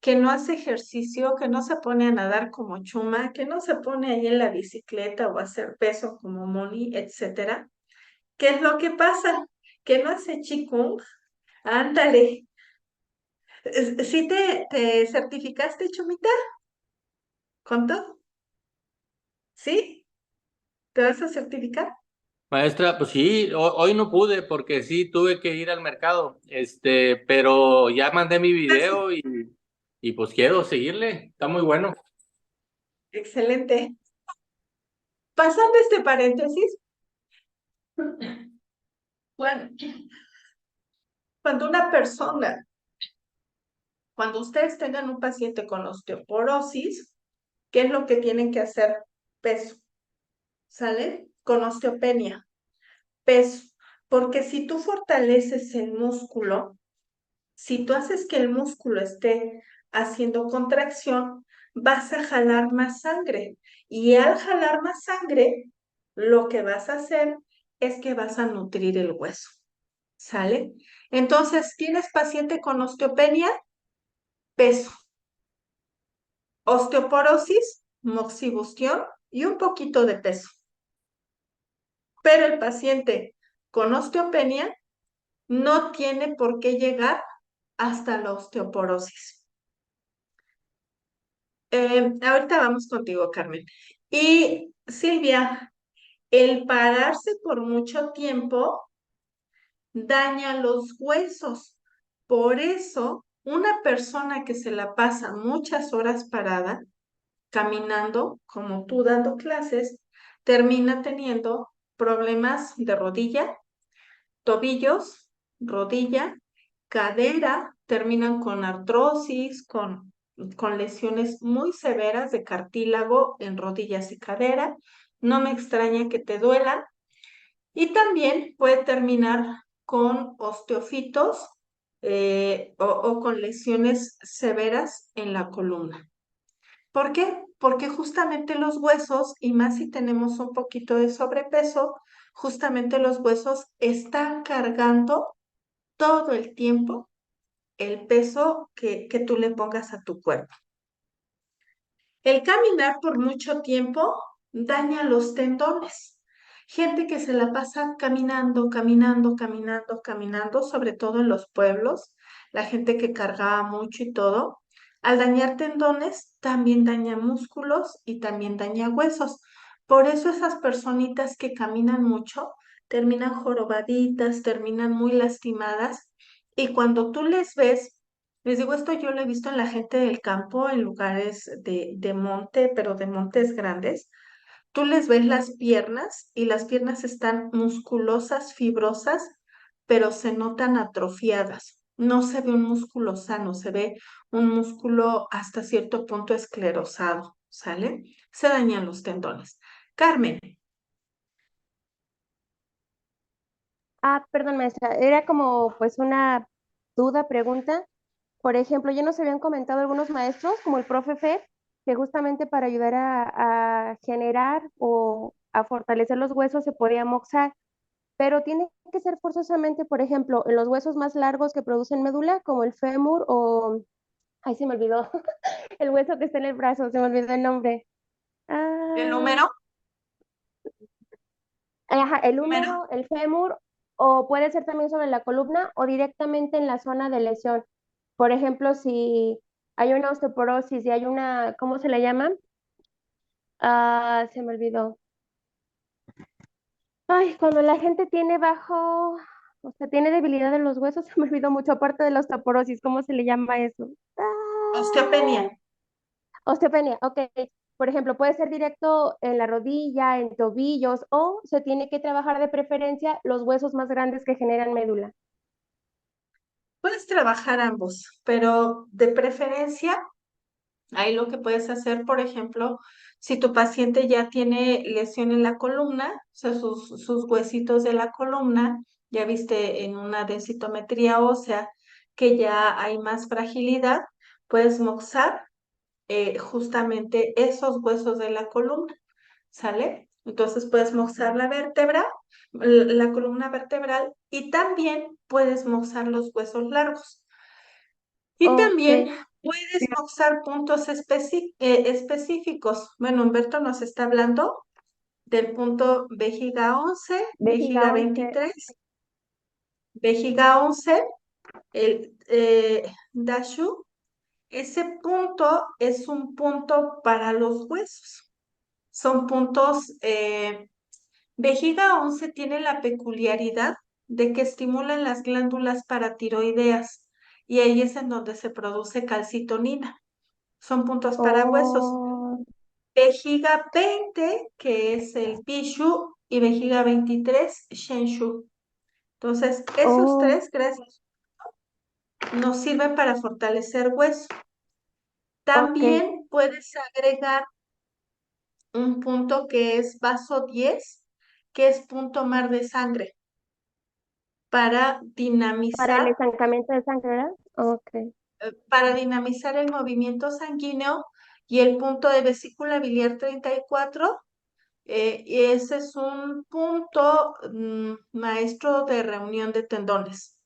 que no hace ejercicio, que no se pone a nadar como chuma, que no se pone ahí en la bicicleta o a hacer peso como Moni, etcétera, ¿qué es lo que pasa? Que no hace chikung, ándale. ¿Sí te certificaste, Chumita? ¿Con todo? ¿Sí? ¿Te vas a certificar? Maestra, pues sí, hoy no pude porque sí tuve que ir al mercado, pero ya mandé mi video y pues quiero seguirle, está muy bueno. Excelente. Pasando este paréntesis, bueno, cuando una persona, cuando ustedes tengan un paciente con osteoporosis, ¿qué es lo que tienen que hacer? Peso, ¿sale? Con osteopenia, peso. Porque si tú fortaleces el músculo, si tú haces que el músculo esté haciendo contracción, vas a jalar más sangre. Y al jalar más sangre, lo que vas a hacer es que vas a nutrir el hueso, ¿sale? Entonces, ¿tienes paciente con osteopenia? Peso. Osteoporosis, moxibustión y un poquito de peso. Pero el paciente con osteopenia no tiene por qué llegar hasta la osteoporosis. Ahorita vamos contigo, Carmen. Y Silvia, el pararse por mucho tiempo daña los huesos. Por eso, una persona que se la pasa muchas horas parada, caminando, como tú dando clases, termina teniendo problemas de rodilla, tobillos, rodilla, cadera, terminan con artrosis, con lesiones muy severas de cartílago en rodillas y cadera. No me extraña que te duelan. Y también puede terminar con osteofitos o con lesiones severas en la columna. ¿Por qué? Porque justamente los huesos, y más si tenemos un poquito de sobrepeso, justamente los huesos están cargando todo el tiempo el peso que tú le pongas a tu cuerpo. El caminar por mucho tiempo daña los tendones. Gente que se la pasa caminando, caminando, caminando, caminando, sobre todo en los pueblos, la gente que cargaba mucho y todo, al dañar tendones también daña músculos y también daña huesos. Por eso esas personitas que caminan mucho terminan jorobaditas, terminan muy lastimadas y cuando tú les ves, les digo, esto yo lo he visto en la gente del campo, en lugares de monte, pero de montes grandes. Tú les ves las piernas y las piernas están musculosas, fibrosas, pero se notan atrofiadas. No se ve un músculo sano, se ve un músculo hasta cierto punto esclerosado, ¿sale? Se dañan los tendones. Carmen, Perdón, maestra, era como pues una duda, pregunta. Por ejemplo, ya nos habían comentado algunos maestros, como el profe Fer, que justamente para ayudar a generar o a fortalecer los huesos se podía moxar, pero tiene que ser forzosamente, por ejemplo, en los huesos más largos que producen médula, como el fémur o, ay, se me olvidó, el hueso que está en el brazo, se me olvidó el nombre. ¿el Ah, número? ajá, el ¿Número? húmero, el fémur, o puede ser también sobre la columna o directamente en la zona de lesión. Por ejemplo, si hay una osteoporosis y hay una, ¿cómo se le llama? Se me olvidó. Ay, cuando la gente tiene bajo, o sea, tiene debilidad en los huesos, se me olvidó mucho, aparte de la osteoporosis, ¿cómo se le llama eso? Osteopenia. Osteopenia, ok. Por ejemplo, puede ser directo en la rodilla, en tobillos, o se tiene que trabajar de preferencia los huesos más grandes que generan médula. Puedes trabajar ambos, pero de preferencia ahí lo que puedes hacer, por ejemplo, si tu paciente ya tiene lesión en la columna, o sea, sus huesitos de la columna, ya viste en una densitometría ósea que ya hay más fragilidad, puedes moxar justamente esos huesos de la columna, ¿sale? Entonces puedes moxar la vértebra, la columna vertebral y también puedes moxar los huesos largos. Y Ok, también puedes usar puntos específicos. Bueno, Humberto nos está hablando del punto vejiga 11, vejiga vejiga 11. 23, vejiga 11, el Dashu. Ese punto es un punto para los huesos. Son puntos, vejiga 11 tiene la peculiaridad de que estimulan las glándulas paratiroideas y ahí es en donde se produce calcitonina. Son puntos para huesos. Oh, Vejiga 20, que es el Pishu, y vejiga 23, Shenshu. Entonces, esos oh, tres, gracias, nos sirven para fortalecer hueso. ok. También puedes agregar un punto que es vaso 10, que es punto mar de sangre, para Para el dinamizar, estancamiento de sangre, ¿verdad? Ok. el movimiento sanguíneo y el punto de vesícula biliar 34 y ese es un punto, maestro, de reunión de tendones.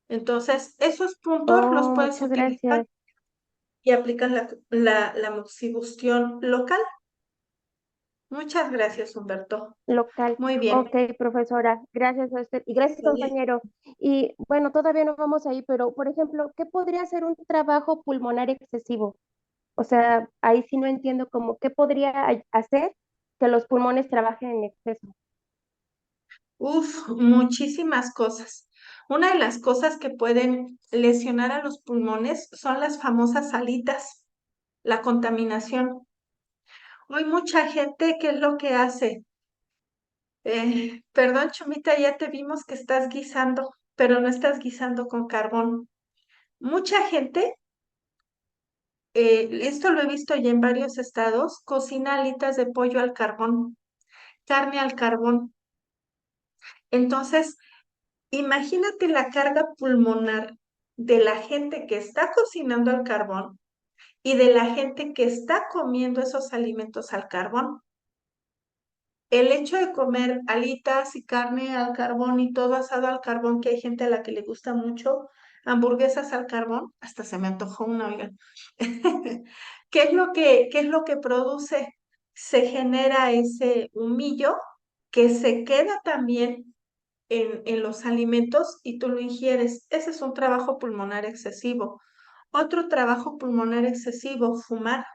Entonces, esos puntos los Oh, puedes muchas utilizar gracias. y aplicas la moxibustión local. Muchas gracias, Humberto. Local. Muy bien. Ok, profesora. Gracias a usted. Y gracias, ¿Vale? compañero. Y bueno, todavía no vamos ahí, pero por ejemplo, ¿qué podría ser un trabajo pulmonar excesivo? O sea, ahí sí no entiendo cómo, ¿qué podría hacer que los pulmones trabajen en exceso? Uf, muchísimas cosas. Una de las cosas que pueden lesionar a los pulmones son las famosas alitas, la contaminación. Hoy mucha gente, ¿qué es lo que hace? Perdón, Chumita, ya te vimos que estás guisando, pero no estás guisando con carbón. Mucha gente, esto lo he visto ya en varios estados, cocina alitas de pollo al carbón, carne al carbón. Entonces, imagínate la carga pulmonar de la gente que está cocinando al carbón y de la gente que está comiendo esos alimentos al carbón. El hecho de comer alitas y carne al carbón y todo asado al carbón, que hay gente a la que le gusta mucho, hamburguesas al carbón, hasta se me antojó una, oigan. Qué es lo que produce? Se genera ese humillo que se queda también en los alimentos y tú lo ingieres. Ese es un trabajo pulmonar excesivo. Otro trabajo pulmonar excesivo, fumar.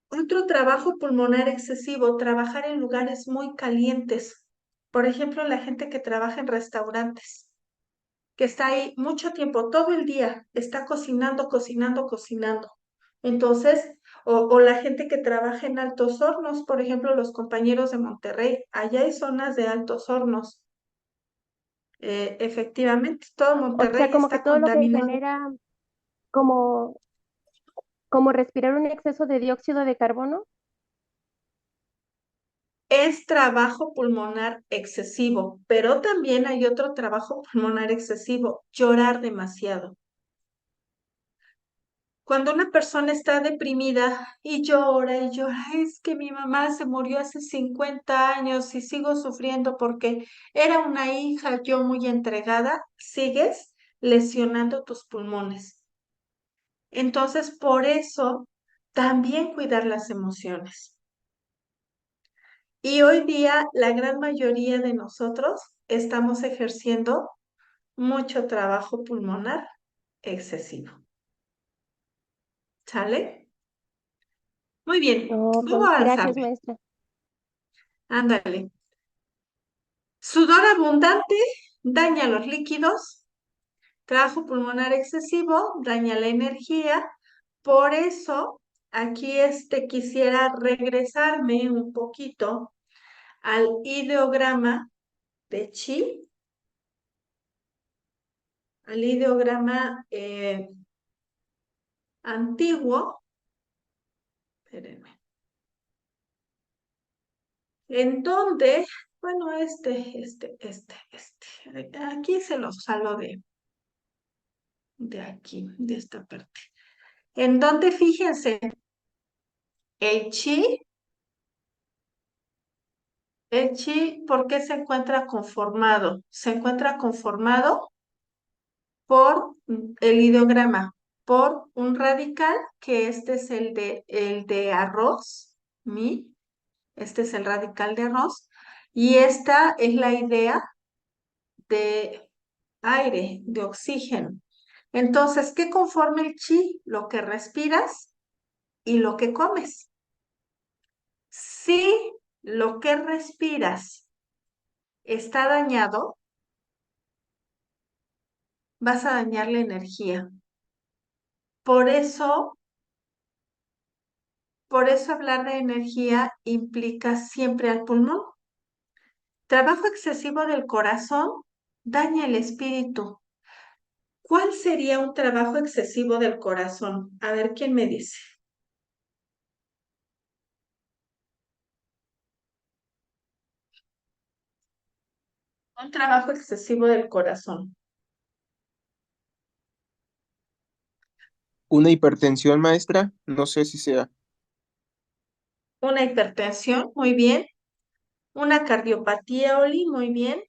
Otro trabajo pulmonar excesivo, trabajar en lugares muy calientes. Por ejemplo, la gente que trabaja en restaurantes, que está ahí mucho tiempo, todo el día, está cocinando, cocinando, cocinando. Entonces, o la gente que trabaja en altos hornos, por ejemplo, los compañeros de Monterrey, allá hay zonas de altos hornos. Efectivamente, todo O sea, Monterrey como que está todo lo que contaminado. genera como, como respirar un exceso de dióxido de carbono. Es trabajo pulmonar excesivo, pero también hay otro trabajo pulmonar excesivo, llorar demasiado. Cuando una persona está deprimida y llora, es que mi mamá se murió hace 50 años y sigo sufriendo porque era una hija yo muy entregada, sigues lesionando tus pulmones. Entonces, por eso, también cuidar las emociones. Y hoy día la gran mayoría de nosotros estamos ejerciendo mucho trabajo pulmonar excesivo. ¿Sale? Muy bien, Ok, vamos a gracias, avanzarle. maestra. Ándale. Sudor abundante daña los líquidos, trabajo pulmonar excesivo daña la energía. Por eso, aquí quisiera regresarme un poquito al ideograma de Chi, al ideograma antiguo, espérenme, en donde, bueno, aquí se los salgo de aquí, de esta parte. En donde, fíjense, el chi, ¿por qué se encuentra conformado? Se encuentra conformado por el ideograma, por un radical, que este es el de arroz, mi, este es el radical de arroz, y esta es la idea de aire, de oxígeno. Entonces, ¿qué conforma el chi? Lo que respiras y lo que comes. Si lo que respiras está dañado, vas a dañar la energía. Por eso, por eso hablar de energía implica siempre al pulmón. Trabajo excesivo del corazón daña el espíritu. ¿Cuál sería un trabajo excesivo del corazón? A ver, ¿quién me dice? Un trabajo excesivo del corazón. ¿Una hipertensión, maestra? No sé si sea. Una hipertensión, muy bien. Una cardiopatía, Oli, muy bien.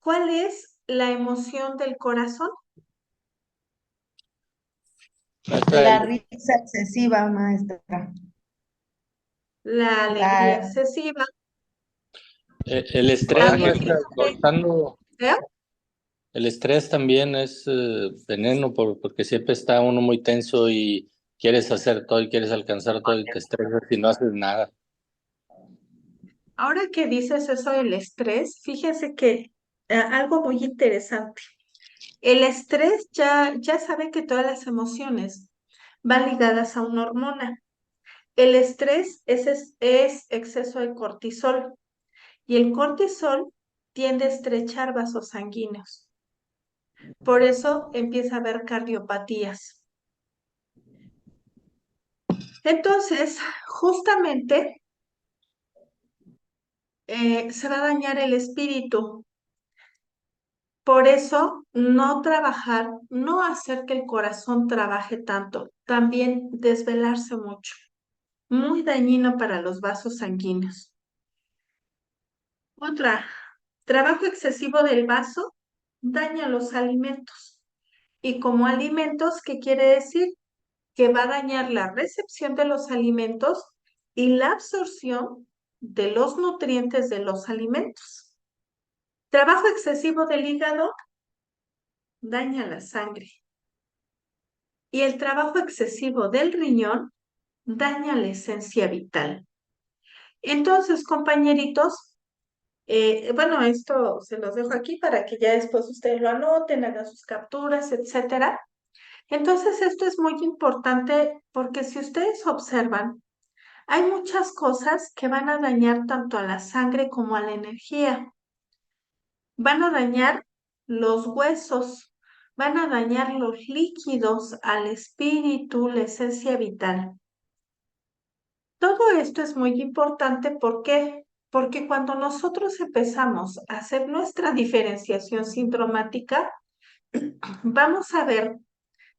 ¿Cuál es la emoción del corazón? Maestra, La risa excesiva, maestra. La alegría La, excesiva. el estrés, También maestra, fíjate, ¿eh? el estrés también es veneno porque siempre está uno muy tenso y quieres hacer todo y quieres alcanzar todo y te estresas y no haces nada. Ahora que dices eso del estrés, fíjese que algo muy interesante. El estrés ya sabe que todas las emociones van ligadas a una hormona. El estrés es exceso de cortisol y el cortisol tiende a estrechar vasos sanguíneos. Por eso empieza a haber cardiopatías. Entonces, justamente se va a dañar el espíritu. Por eso, no trabajar, no hacer que el corazón trabaje tanto, también desvelarse mucho, muy dañino para los vasos sanguíneos. Otra, trabajo excesivo del vaso daña los alimentos. Y como alimentos, ¿qué quiere decir? Que va a dañar la recepción de los alimentos y la absorción de los nutrientes de los alimentos. Trabajo excesivo del hígado daña la sangre. Y el trabajo excesivo del riñón daña la esencia vital. Entonces, compañeritos, bueno, esto se los dejo aquí para que ya después ustedes lo anoten, hagan sus capturas, etcétera. Entonces, esto es muy importante porque si ustedes observan, hay muchas cosas que van a dañar tanto a la sangre como a la energía. Van a dañar los huesos, van a dañar los líquidos, al espíritu, la esencia vital. Todo esto es muy importante, ¿por qué? Porque cuando nosotros empezamos a hacer nuestra diferenciación sindromática, vamos a ver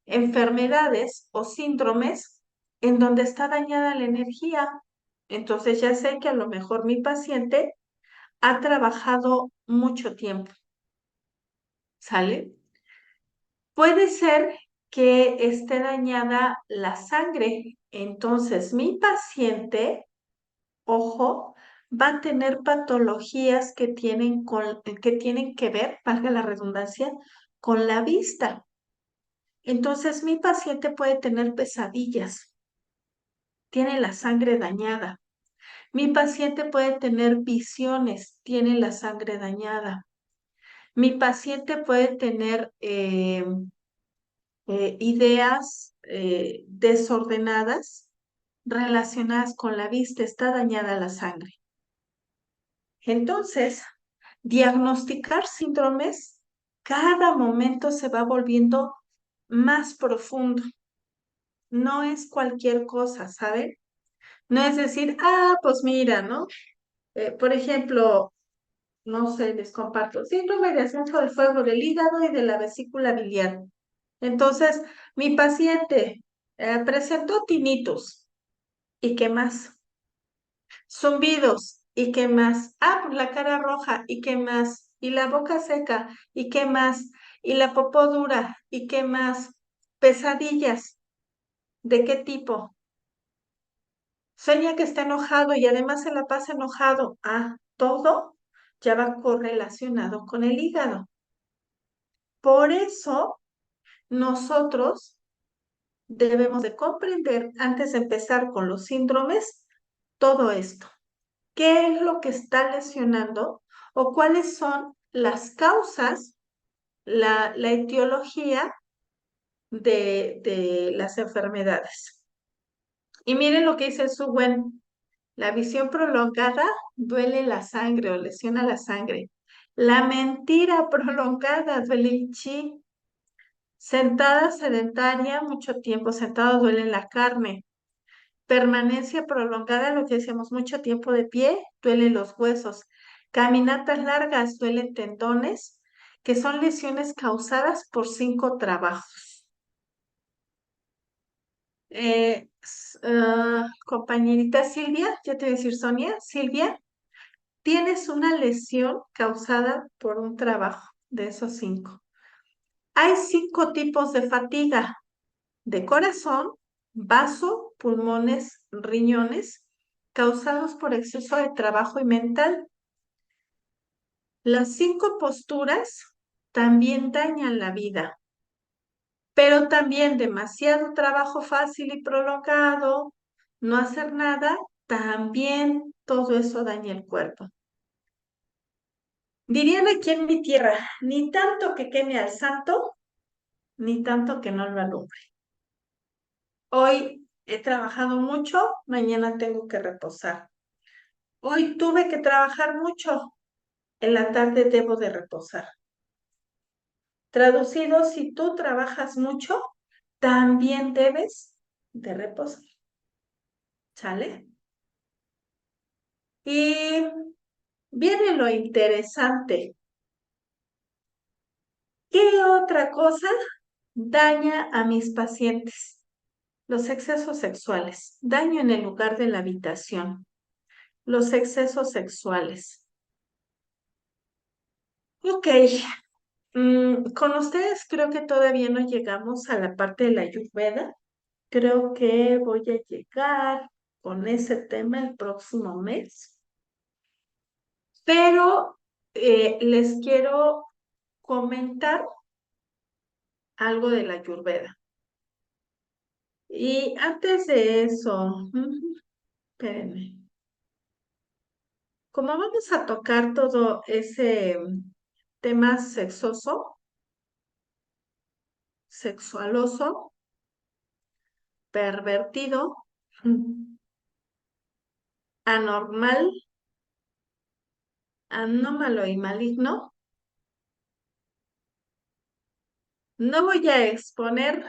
enfermedades o síndromes en donde está dañada la energía. Entonces ya sé que a lo mejor mi paciente ha trabajado mucho tiempo, ¿sale? Puede ser que esté dañada la sangre. Entonces mi paciente, ojo, va a tener patologías que tienen que ver, valga la redundancia, con la vista. Entonces mi paciente puede tener pesadillas, tiene la sangre dañada. Mi paciente puede tener visiones, tiene la sangre dañada. Mi paciente puede tener ideas desordenadas relacionadas con la vista, está dañada la sangre. Entonces, diagnosticar síndromes cada momento se va volviendo más profundo. No es cualquier cosa, ¿saben? No es decir, pues mira, ¿no? Por ejemplo, no sé, les comparto, síndrome de ascenso del fuego del hígado y de la vesícula biliar. Entonces, mi paciente presentó tinnitus. ¿Y qué más? Zumbidos. ¿Y qué más? Pues la cara roja. ¿Y qué más? Y la boca seca. ¿Y qué más? Y la popó dura. ¿Y qué más? Pesadillas. ¿De qué tipo? Sueña que está enojado y además se la pasa enojado. Todo ya va correlacionado con el hígado. Por eso nosotros debemos de comprender, antes de empezar con los síndromes, todo esto. ¿Qué es lo que está lesionando o cuáles son las causas, la etiología de las enfermedades? Y miren lo que dice el Suwen. La visión prolongada duele la sangre o lesiona la sangre. La mentira prolongada duele el chi. Sentada sedentaria, mucho tiempo sentado duele la carne. Permanencia prolongada, lo que decíamos, mucho tiempo de pie, duelen los huesos. Caminatas largas, duelen tendones, que son lesiones causadas por 5 trabajos. Compañerita Silvia, ya te voy a decir Sonia, Silvia, tienes una lesión causada por un trabajo de esos 5. Hay 5 tipos de fatiga: de corazón, vaso, pulmones, riñones, causados por exceso de trabajo y mental. Las 5 posturas también dañan la vida, pero también demasiado trabajo fácil y prolongado, no hacer nada, también todo eso daña el cuerpo. Dirían aquí en mi tierra, ni tanto que queme al santo, ni tanto que no lo alumbre. Hoy he trabajado mucho, mañana tengo que reposar. Hoy tuve que trabajar mucho, en la tarde debo de reposar. Traducido, si tú trabajas mucho, también debes de reposar. ¿Sale? Y viene lo interesante. ¿Qué otra cosa daña a mis pacientes? Los excesos sexuales. Daño en el lugar de la habitación. Los excesos sexuales. Ok. Con ustedes creo que todavía no llegamos a la parte de la Ayurveda. Creo que voy a llegar con ese tema el próximo mes. Pero les quiero comentar algo de la Ayurveda. Y antes de eso, espérenme. Como vamos a tocar todo ese tema sexualoso, pervertido, anormal, anómalo y maligno, no voy a exponer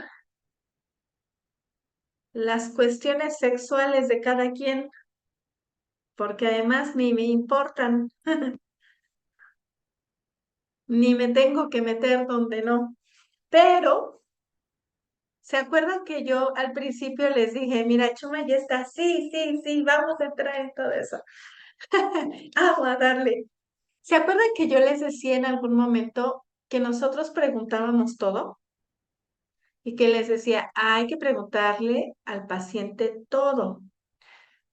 las cuestiones sexuales de cada quien, porque además ni me importan, ni me tengo que meter donde no. Pero, ¿se acuerdan que yo al principio les dije, mira, Chuma ya está, sí, sí, sí, vamos a entrar en todo eso? Vamos a darle. ¿Se acuerdan que yo les decía en algún momento que nosotros preguntábamos todo? Y que les decía, hay que preguntarle al paciente todo.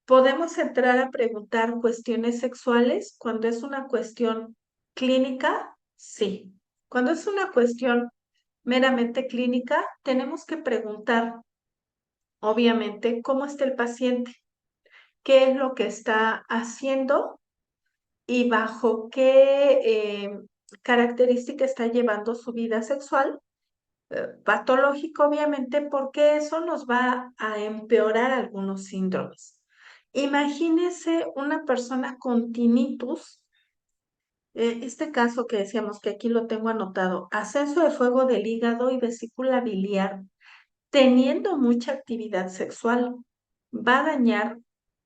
Podemos entrar a preguntar cuestiones sexuales cuando es una cuestión clínica, sí. Cuando es una cuestión meramente clínica, tenemos que preguntar, obviamente, cómo está el paciente, qué es lo que está haciendo y bajo qué característica está llevando su vida sexual, patológico, obviamente, porque eso nos va a empeorar algunos síndromes. Imagínese una persona con tinnitus, este caso que decíamos que aquí lo tengo anotado, ascenso de fuego del hígado y vesícula biliar, teniendo mucha actividad sexual, va a dañar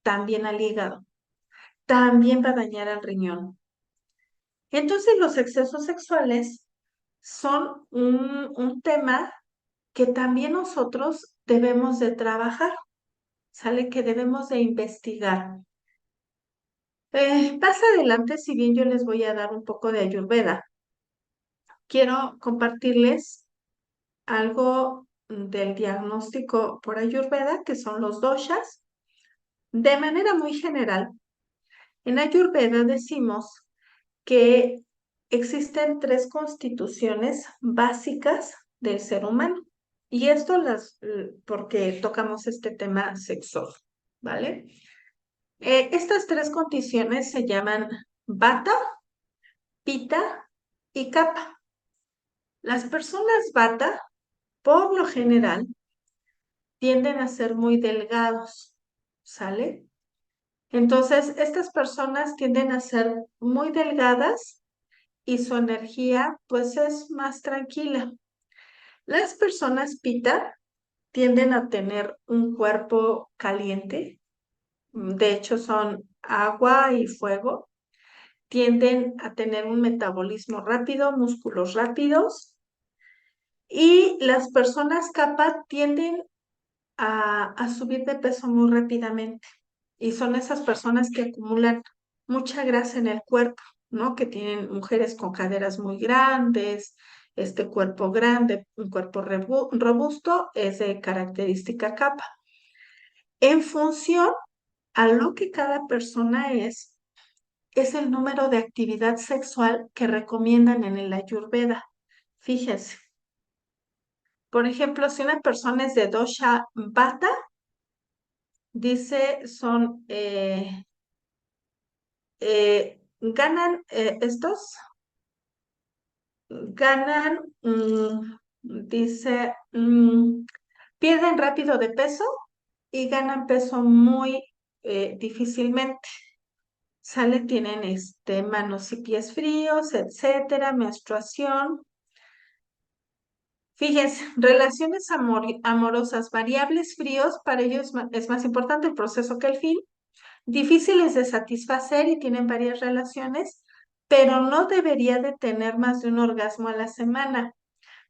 también al hígado, también va a dañar al riñón. Entonces los excesos sexuales son un tema que también nosotros debemos de trabajar, ¿sale? Que debemos de investigar. Más adelante, si bien yo les voy a dar un poco de Ayurveda, quiero compartirles algo del diagnóstico por Ayurveda, que son los doshas. De manera muy general, en Ayurveda decimos que existen 3 constituciones básicas del ser humano. Y esto porque tocamos este tema sexual, ¿vale? Estas 3 condiciones se llaman Vata, Pitta y Kapha. Las personas Vata, por lo general, tienden a ser muy delgados, ¿sale? Entonces, estas personas tienden a ser muy delgadas y su energía, pues, es más tranquila. Las personas Pitta tienden a tener un cuerpo caliente, de hecho son agua y fuego, tienden a tener un metabolismo rápido, músculos rápidos, y las personas Kapha tienden a subir de peso muy rápidamente. Y son esas personas que acumulan mucha grasa en el cuerpo, ¿no? Que tienen mujeres con caderas muy grandes, este cuerpo grande, un cuerpo robusto, es de característica capa. En función a lo que cada persona es el número de actividad sexual que recomiendan en el Ayurveda. Fíjense. Por ejemplo, si una persona es de dosha Vata, dice son, ganan estos, ganan, dice, pierden rápido de peso y ganan peso muy difícilmente. Sale, tienen manos y pies fríos, etcétera, menstruación. Fíjense, relaciones amorosas variables, fríos, para ellos es más importante el proceso que el fin. Difíciles de satisfacer y tienen varias relaciones, pero no debería de tener más de un orgasmo a la semana,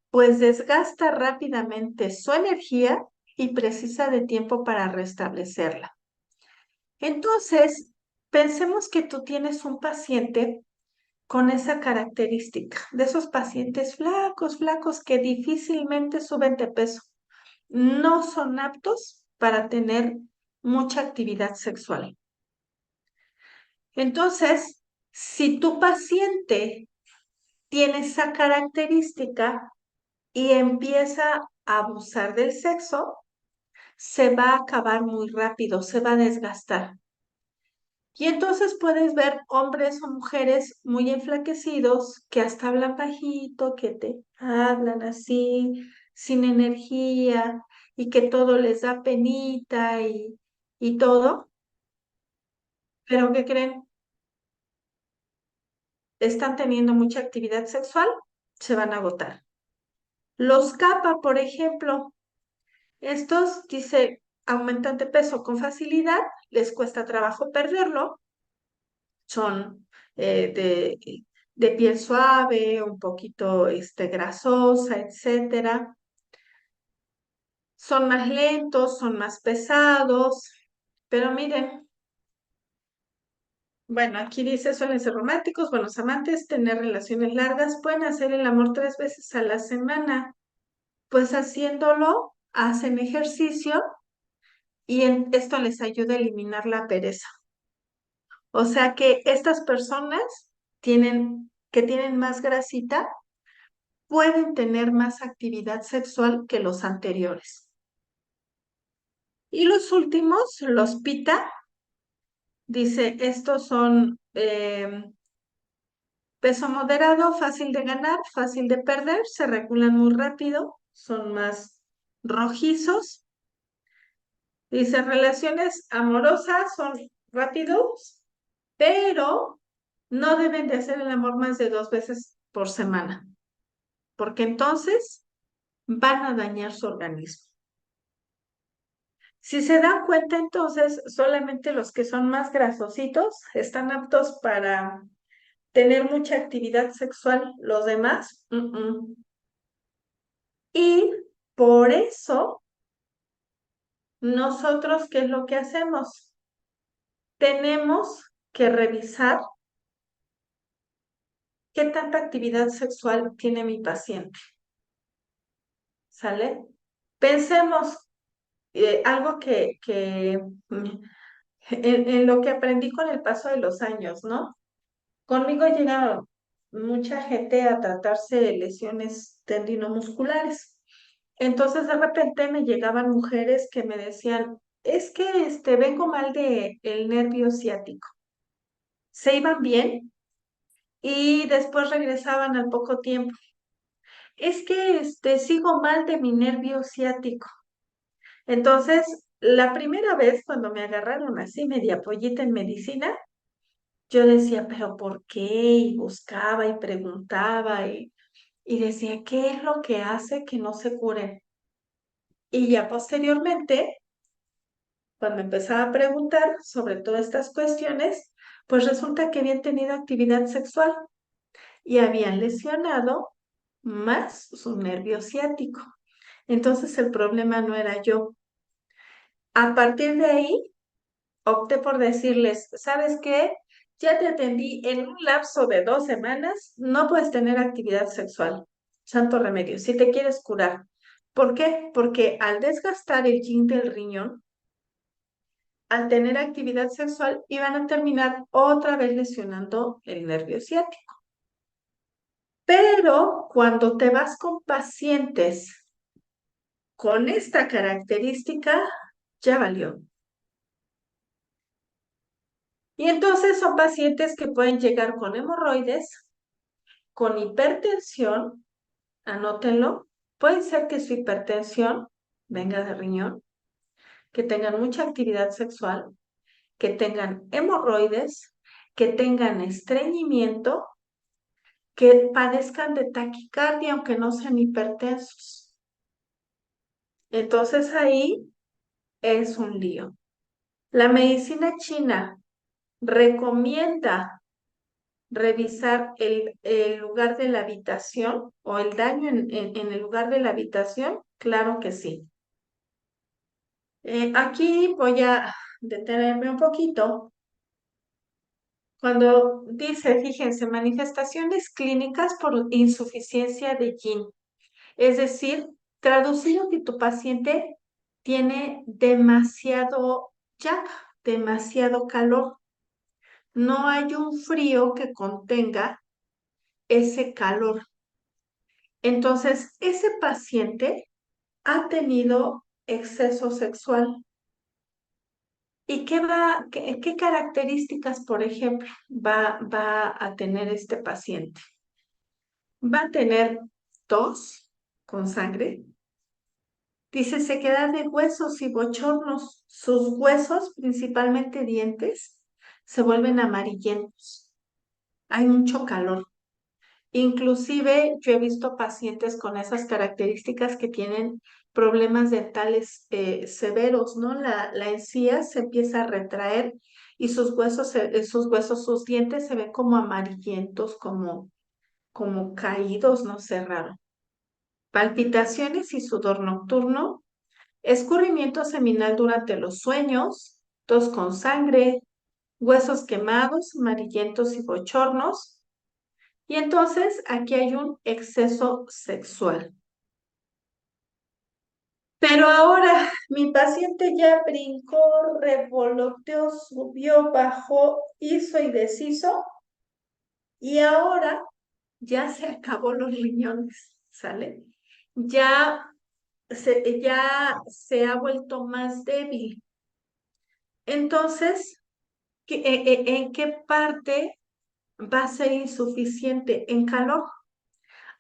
pues desgasta rápidamente su energía y precisa de tiempo para restablecerla. Entonces, pensemos que tú tienes un paciente con esa característica, de esos pacientes flacos, flacos que difícilmente suben de peso, no son aptos para tener mucha actividad sexual. Entonces, si tu paciente tiene esa característica y empieza a abusar del sexo, se va a acabar muy rápido, se va a desgastar. Y entonces puedes ver hombres o mujeres muy enflaquecidos que hasta hablan bajito, que te hablan así, sin energía, y que todo les da penita y todo. Pero ¿qué creen? Están teniendo mucha actividad sexual, se van a agotar. Los kapha, por ejemplo, estos, dice, aumentan de peso con facilidad, les cuesta trabajo perderlo, son de piel suave, un poquito grasosa, etcétera. Son más lentos, son más pesados, pero miren, bueno, aquí dice, suelen ser románticos, buenos amantes, tener relaciones largas, pueden hacer el amor 3 veces a la semana. Pues haciéndolo, hacen ejercicio y esto les ayuda a eliminar la pereza. O sea que estas personas que tienen más grasita pueden tener más actividad sexual que los anteriores. Y los últimos, los pita, dice, estos son peso moderado, fácil de ganar, fácil de perder, se regulan muy rápido, son más rojizos. Dice, relaciones amorosas son rápidos, pero no deben de hacer el amor más de 2 veces por semana, porque entonces van a dañar su organismo. Si se dan cuenta, entonces, solamente los que son más grasositos están aptos para tener mucha actividad sexual, los demás. Y por eso, nosotros, ¿qué es lo que hacemos? Tenemos que revisar qué tanta actividad sexual tiene mi paciente. ¿Sale? Pensemos algo en lo que aprendí con el paso de los años, ¿no? Conmigo llega mucha gente a tratarse de lesiones tendinomusculares. Entonces, de repente me llegaban mujeres que me decían, es que vengo mal de el nervio ciático. Se iban bien y después regresaban al poco tiempo. Es que sigo mal de mi nervio ciático. Entonces, la primera vez cuando me agarraron así media pollita en medicina, yo decía, pero ¿por qué? Y buscaba y preguntaba y decía, ¿qué es lo que hace que no se curen? Y ya posteriormente, cuando empezaba a preguntar sobre todas estas cuestiones, pues resulta que habían tenido actividad sexual y habían lesionado más su nervio ciático. Entonces el problema no era yo, A partir de ahí, opté por decirles, ¿sabes qué? Ya te atendí en un lapso de 2 semanas, no puedes tener actividad sexual. Santo remedio, si te quieres curar. ¿Por qué? Porque al desgastar el yin del riñón, al tener actividad sexual, iban a terminar otra vez lesionando el nervio ciático. Pero cuando te vas con pacientes con esta característica, ya valió. Y entonces son pacientes que pueden llegar con hemorroides, con hipertensión, anótenlo, puede ser que su hipertensión venga de riñón, que tengan mucha actividad sexual, que tengan hemorroides, que tengan estreñimiento, que padezcan de taquicardia aunque no sean hipertensos. Entonces ahí es un lío. La medicina china recomienda revisar el lugar de la habitación o el daño en el lugar de la habitación. Claro que sí. Aquí voy a detenerme un poquito. Cuando dice, fíjense, manifestaciones clínicas por insuficiencia de yin. Es decir, traducido que tu paciente tiene demasiado yang, demasiado calor. No hay un frío que contenga ese calor. Entonces, ese paciente ha tenido exceso sexual. ¿Y qué características, por ejemplo, va a tener este paciente? Va a tener tos con sangre. Dice sequedad de huesos y bochornos. Sus huesos, principalmente dientes, se vuelven amarillentos. Hay mucho calor. Inclusive yo he visto pacientes con esas características que tienen problemas dentales severos, ¿no? La encía se empieza a retraer y sus dientes se ven como amarillentos, como caídos, no sé, raro. Palpitaciones y sudor nocturno, escurrimiento seminal durante los sueños, tos con sangre, huesos quemados, amarillentos y bochornos. Y entonces aquí hay un exceso sexual. Pero ahora mi paciente ya brincó, revoloteó, subió, bajó, hizo y deshizo. Y ahora ya se acabó los riñones, ¿sale? Ya se ha vuelto más débil. Entonces, ¿en qué parte va a ser insuficiente? En calor.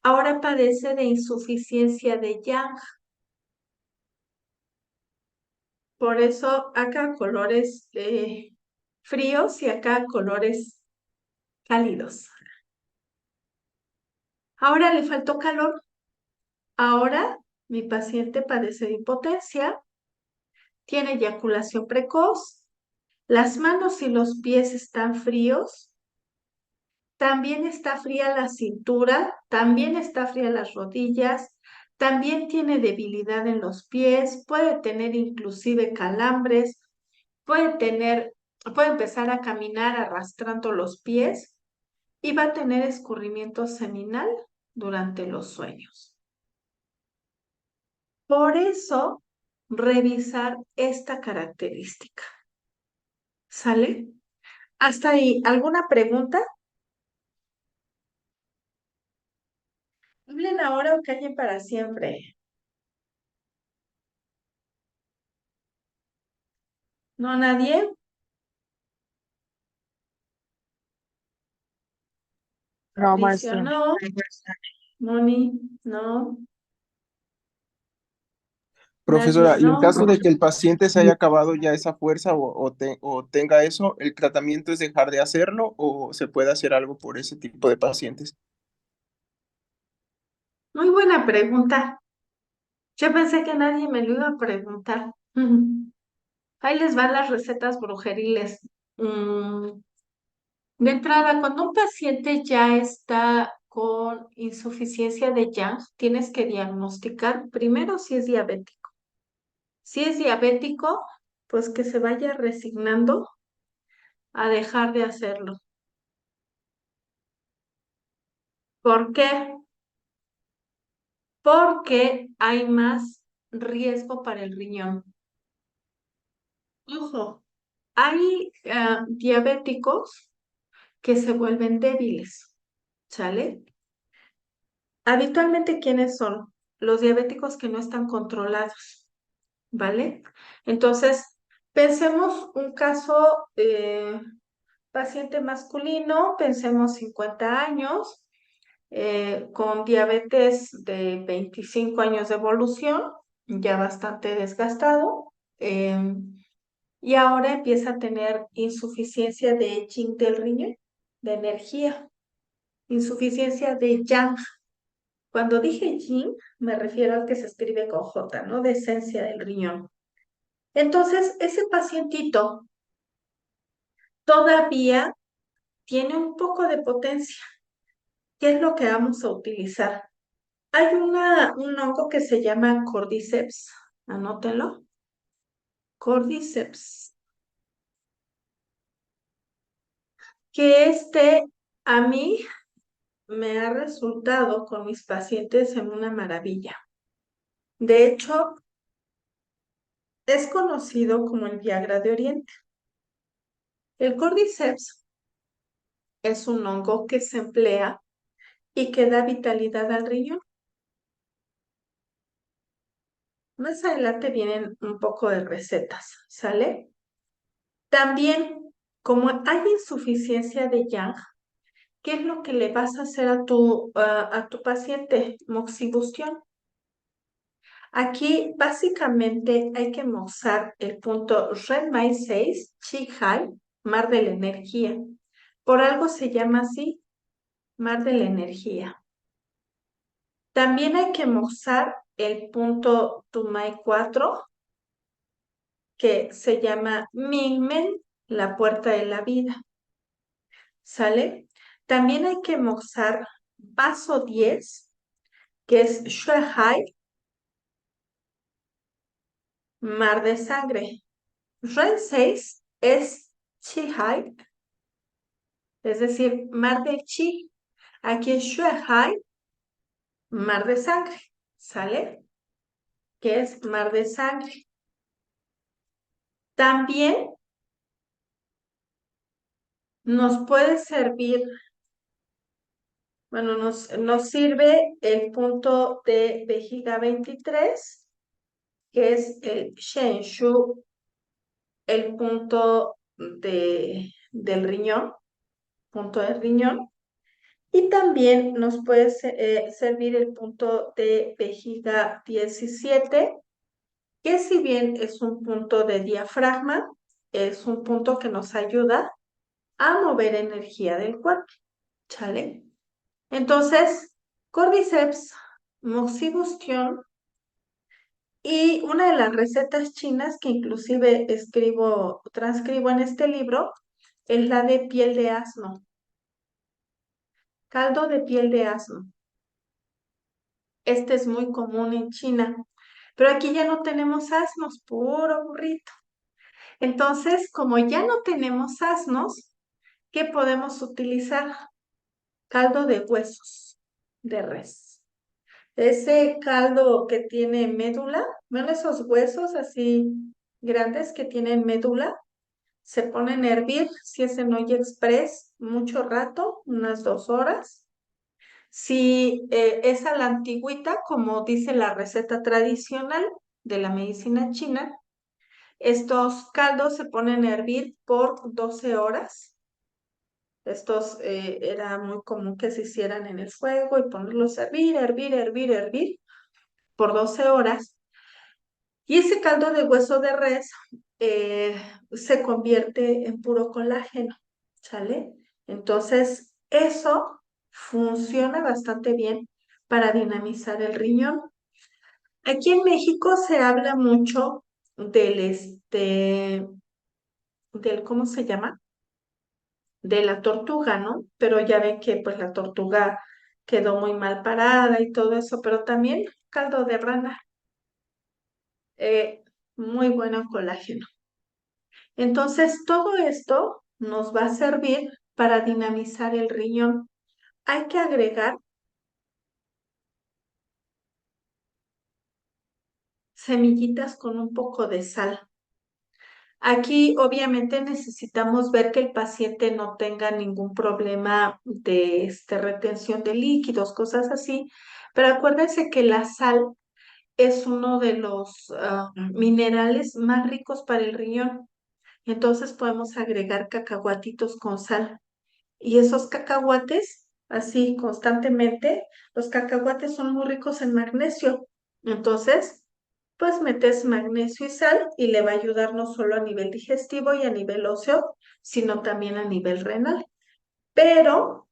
Ahora padece de insuficiencia de yang. Por eso acá colores fríos y acá colores cálidos. Ahora le faltó calor. Ahora mi paciente padece de impotencia, tiene eyaculación precoz, las manos y los pies están fríos, también está fría la cintura, también está fría las rodillas, también tiene debilidad en los pies, puede tener inclusive calambres, puede empezar a caminar arrastrando los pies y va a tener escurrimiento seminal durante los sueños. Por eso, revisar esta característica. ¿Sale? ¿Hasta ahí alguna pregunta? Hablen ahora o callen para siempre. ¿No nadie? No, Patricio, maestra. no. Moni, no. Nadie, Profesora, y en no. caso de que el paciente se haya acabado ya esa fuerza o tenga eso, ¿el tratamiento es dejar de hacerlo o se puede hacer algo por ese tipo de pacientes? Muy buena pregunta. Yo pensé que nadie me lo iba a preguntar. Ahí les van las recetas brujeriles. De entrada, cuando un paciente ya está con insuficiencia de yang, tienes que diagnosticar primero si es diabético. Si es diabético, pues que se vaya resignando a dejar de hacerlo. ¿Por qué? Porque hay más riesgo para el riñón. Ojo, hay diabéticos que se vuelven débiles, ¿sale? Habitualmente, ¿quiénes son? Los diabéticos que no están controlados, ¿vale? Entonces, pensemos un caso, paciente masculino, pensemos 50 años, con diabetes de 25 años de evolución, ya bastante desgastado, y ahora empieza a tener insuficiencia de yin del riñón, de energía, insuficiencia de yang. Cuando dije yin, me refiero al que se escribe con J, ¿no? De esencia del riñón. Entonces, ese pacientito todavía tiene un poco de potencia. ¿Qué es lo que vamos a utilizar? Hay un hongo que se llama Cordyceps, anótenlo. Cordyceps, que a mí me ha resultado con mis pacientes en una maravilla. De hecho, es conocido como el Viagra de Oriente. El Cordyceps es un hongo que se emplea y que da vitalidad al riñón. Más adelante vienen un poco de recetas, ¿sale? También, como hay insuficiencia de yang, ¿qué es lo que le vas a hacer a tu paciente? Moxibustión. Aquí básicamente hay que moxar el punto REMAI 6, Chi-Hai, mar de la energía. Por algo se llama así, mar de la energía. También hay que moxar el punto Tumai 4, que se llama Mingmen, la puerta de la vida. ¿Sale? También hay que moxar paso 10, que es Shuai, mar de sangre. Ren 6 es Chi-Hai, es decir, mar de chi. Aquí es Shuai, mar de sangre. ¿Sale? Que es mar de sangre. También nos puede servir, bueno, nos sirve el punto de vejiga 23, que es el Shenshu, el punto del riñón, punto del riñón. Y también nos puede servir el punto de vejiga 17, que si bien es un punto de diafragma, es un punto que nos ayuda a mover energía del cuerpo, ¿sale? Entonces, Cordyceps, moxibustión y una de las recetas chinas que inclusive transcribo en este libro es la de piel de asno, caldo de piel de asno. Este es muy común en China, pero aquí ya no tenemos asnos, puro burrito. Entonces, como ya no tenemos asnos, ¿qué podemos utilizar? Caldo de huesos de res. Ese caldo que tiene médula, ¿ven esos huesos así grandes que tienen médula? Se ponen a hervir, si es en olla express, mucho rato, unas 2 horas. Si es a la antigüita, como dice la receta tradicional de la medicina china, estos caldos se ponen a hervir por 12 horas. Estos era muy común que se hicieran en el fuego y ponerlos a hervir, hervir, hervir, hervir por 12 horas. Y ese caldo de hueso de res se convierte en puro colágeno, ¿sale? Entonces, eso funciona bastante bien para dinamizar el riñón. Aquí en México se habla mucho del, ¿cómo se llama? De la tortuga, ¿no? Pero ya ven que pues la tortuga quedó muy mal parada y todo eso, pero también caldo de rana, muy bueno colágeno. Entonces, todo esto nos va a servir para dinamizar el riñón. Hay que agregar semillitas con un poco de sal. Aquí obviamente necesitamos ver que el paciente no tenga ningún problema de retención de líquidos, cosas así, pero acuérdense que la sal es uno de los minerales más ricos para el riñón. Entonces podemos agregar cacahuatitos con sal. Y esos cacahuates, así constantemente, los cacahuates son muy ricos en magnesio. Entonces, pues metes magnesio y sal y le va a ayudar no solo a nivel digestivo y a nivel óseo, sino también a nivel renal. Pero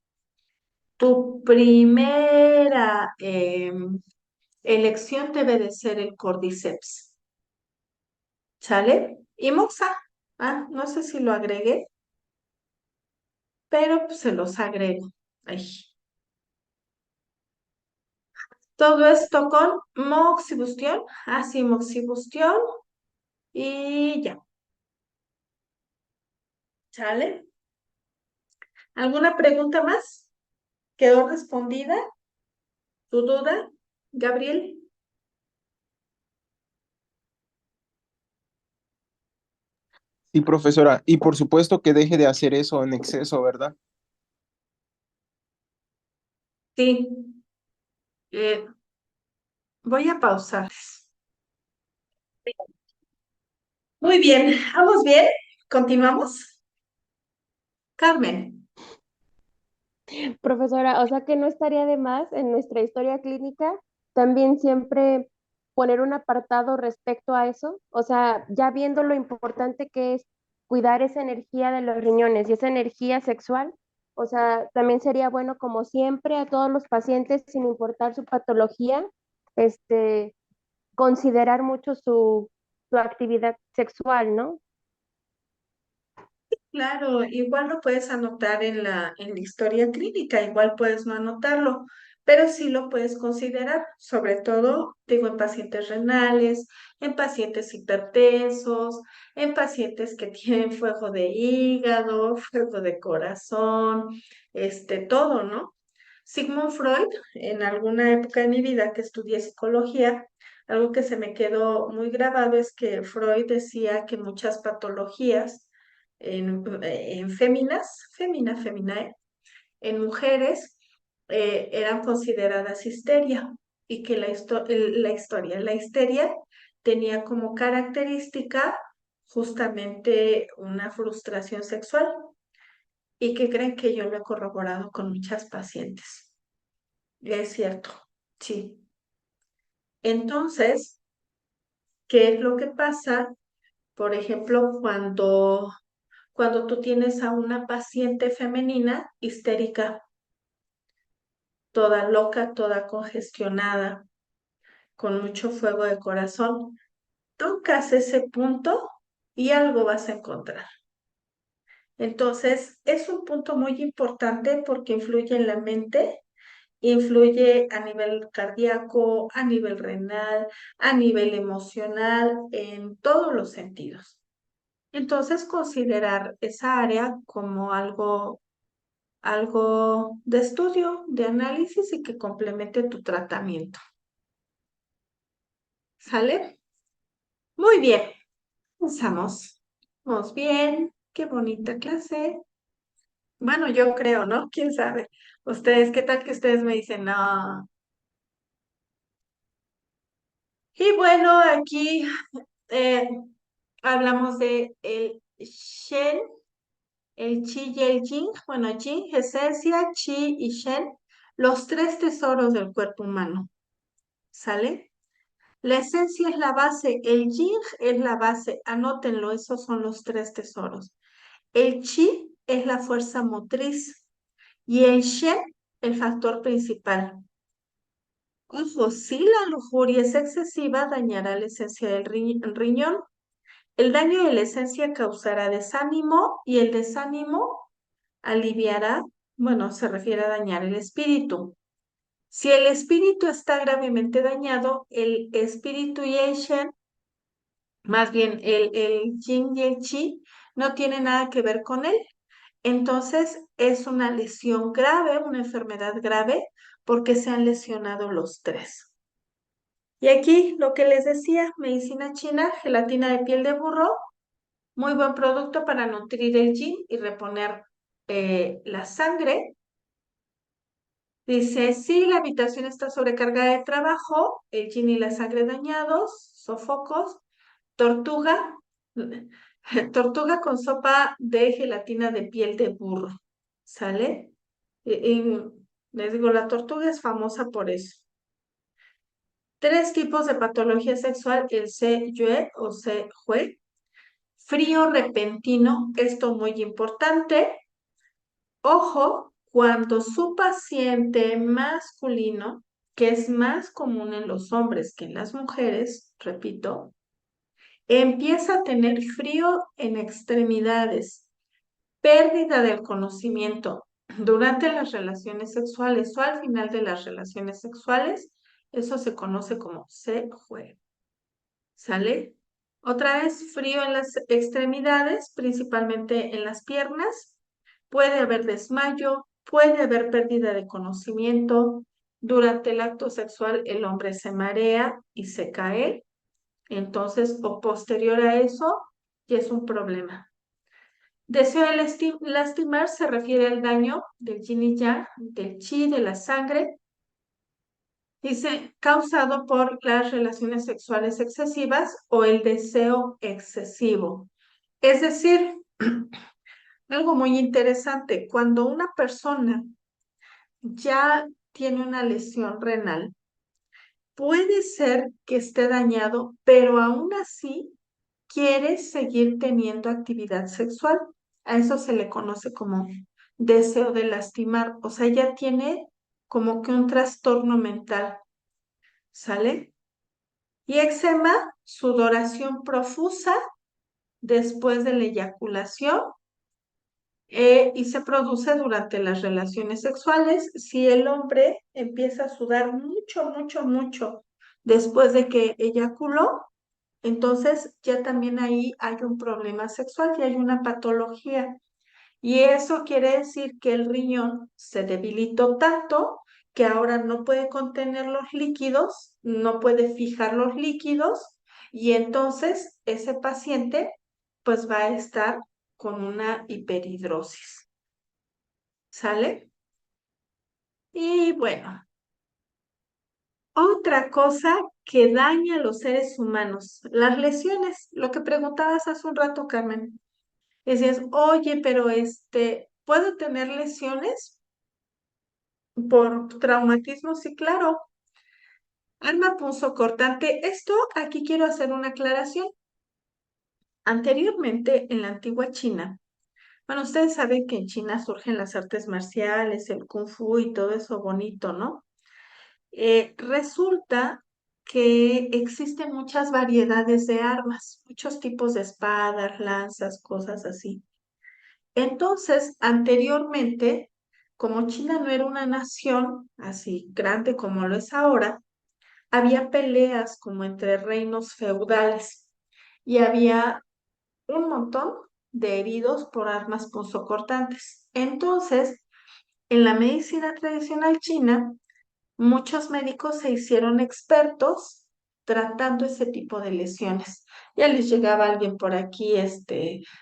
tu primera elección debe de ser el Cordyceps. ¿Sale? Y moxa. Ah, no sé si lo agregué, pero pues se los agrego. Ahí. Todo esto con moxibustión, así moxibustión y ya. ¿Sale? ¿Alguna pregunta más? ¿Quedó respondida tu duda, Gabriel? Sí, profesora. Y por supuesto que deje de hacer eso en exceso, ¿verdad? Sí. Eh, voy a pausar. Muy bien, ¿vamos bien? ¿Continuamos? Carmen. Profesora, o sea que no estaría de más en nuestra historia clínica también siempre poner un apartado respecto a eso, o sea, ya viendo lo importante que es cuidar esa energía de los riñones y esa energía sexual, o sea, también sería bueno como siempre a todos los pacientes, sin importar su patología, este, considerar mucho su actividad sexual, ¿no? Claro, igual lo puedes anotar en la historia clínica, igual puedes no anotarlo, pero sí lo puedes considerar, sobre todo, digo, en pacientes renales, en pacientes hipertensos, en pacientes que tienen fuego de hígado, fuego de corazón, todo, ¿no? Sigmund Freud, en alguna época de mi vida que estudié psicología, algo que se me quedó muy grabado es que Freud decía que muchas patologías en feminae, en mujeres, eran consideradas histeria y que la histeria tenía como característica justamente una frustración sexual y que creen que yo lo he corroborado con muchas pacientes. Es cierto, sí. Entonces, ¿qué es lo que pasa? Por ejemplo, cuando tú tienes a una paciente femenina histérica, toda loca, toda congestionada, con mucho fuego de corazón, tocas ese punto y algo vas a encontrar. Entonces, es un punto muy importante porque influye en la mente, influye a nivel cardíaco, a nivel renal, a nivel emocional, en todos los sentidos. Entonces, considerar esa área como algo de estudio, de análisis y que complemente tu tratamiento. ¿Sale? Muy bien. Empezamos. Vamos bien. Qué bonita clase. Bueno, yo creo, ¿no? ¿Quién sabe? Ustedes, ¿qué tal que ustedes me dicen, no? Y bueno, aquí eh, hablamos de el Shen, el Chi y el Yin. Bueno, Yin, esencia, Chi y Shen, los tres tesoros del cuerpo humano. ¿Sale? La esencia es la base, el yin es la base, anótenlo, esos son los tres tesoros. El chi es la fuerza motriz y el shen el factor principal. Ojo, si la lujuria es excesiva, dañará la esencia del riñón. El daño de la esencia causará desánimo y el desánimo aliviará, bueno, se refiere a dañar el espíritu. Si el espíritu está gravemente dañado, el espíritu y el shen, más bien el yin y el chi, no tiene nada que ver con él. Entonces es una lesión grave, una enfermedad grave, porque se han lesionado los tres. Y aquí lo que les decía, medicina china, gelatina de piel de burro, muy buen producto para nutrir el yin y reponer la sangre. Dice, si la habitación está sobrecargada de trabajo, el yin y la sangre dañados, sofocos, tortuga, tortuga con sopa de gelatina de piel de burro, ¿sale? Y les digo, la tortuga es famosa por eso. 3 tipos de patología sexual, el C-Yue o C-Jue. Frío repentino, esto muy importante. Ojo, cuando su paciente masculino, que es más común en los hombres que en las mujeres, repito, empieza a tener frío en extremidades, pérdida del conocimiento durante las relaciones sexuales o al final de las relaciones sexuales, eso se conoce como C-Jue. ¿Sale? Otra vez, frío en las extremidades, principalmente en las piernas. Puede haber desmayo, puede haber pérdida de conocimiento. Durante el acto sexual el hombre se marea y se cae. Entonces, o posterior a eso, ya es un problema. Deseo de lastimar se refiere al daño del yin y yang, del chi, de la sangre. Dice, causado por las relaciones sexuales excesivas o el deseo excesivo. Es decir, algo muy interesante, cuando una persona ya tiene una lesión renal, puede ser que esté dañado, pero aún así quiere seguir teniendo actividad sexual. A eso se le conoce como deseo de lastimar, o sea, ya tiene como que un trastorno mental, ¿sale? Y eczema, sudoración profusa después de la eyaculación y se produce durante las relaciones sexuales. Si el hombre empieza a sudar mucho, mucho, mucho después de que eyaculó, entonces ya también ahí hay un problema sexual y hay una patología. Y eso quiere decir que el riñón se debilitó tanto que ahora no puede contener los líquidos, no puede fijar los líquidos y entonces ese paciente pues va a estar con una hiperhidrosis. ¿Sale? Y bueno, otra cosa que daña a los seres humanos, las lesiones, lo que preguntabas hace un rato, Carmen. Decías, oye, pero ¿puedo tener lesiones por traumatismo? Sí, claro. Arma punzocortante. Esto aquí quiero hacer una aclaración. Anteriormente, en la antigua China, bueno, ustedes saben que en China surgen las artes marciales, el kung fu y todo eso bonito, ¿no? Resulta que existen muchas variedades de armas, muchos tipos de espadas, lanzas, cosas así. Entonces, anteriormente, como China no era una nación así grande como lo es ahora, había peleas como entre reinos feudales y había un montón de heridos por armas punzocortantes. Entonces, en la medicina tradicional china, muchos médicos se hicieron expertos tratando ese tipo de lesiones. Ya les llegaba alguien por aquí,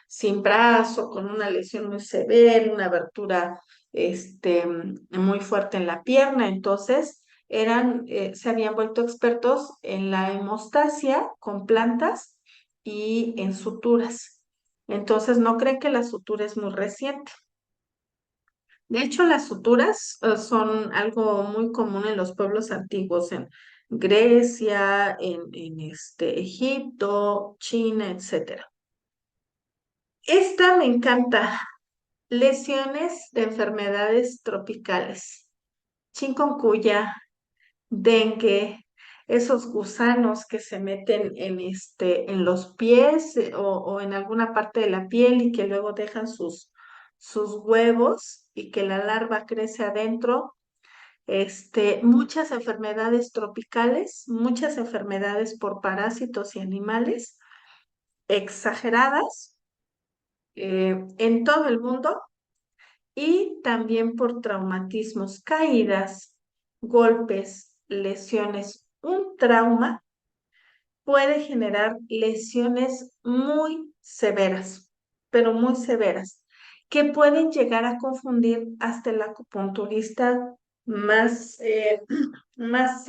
sin brazo, con una lesión muy severa, una abertura, muy fuerte en la pierna. Entonces, se habían vuelto expertos en la hemostasia con plantas y en suturas. Entonces, no creen que la sutura es muy reciente. De hecho, las suturas son algo muy común en los pueblos antiguos, en Grecia, en Egipto, China, etc. Esta me encanta. Lesiones de enfermedades tropicales. Chikungunya, dengue, esos gusanos que se meten en los pies o en alguna parte de la piel y que luego dejan sus huevos y que la larva crece adentro. Muchas enfermedades tropicales, muchas enfermedades por parásitos y animales exageradas en todo el mundo y también por traumatismos, caídas, golpes, lesiones. Un trauma puede generar lesiones muy severas, pero muy severas, que pueden llegar a confundir hasta el acupunturista más, más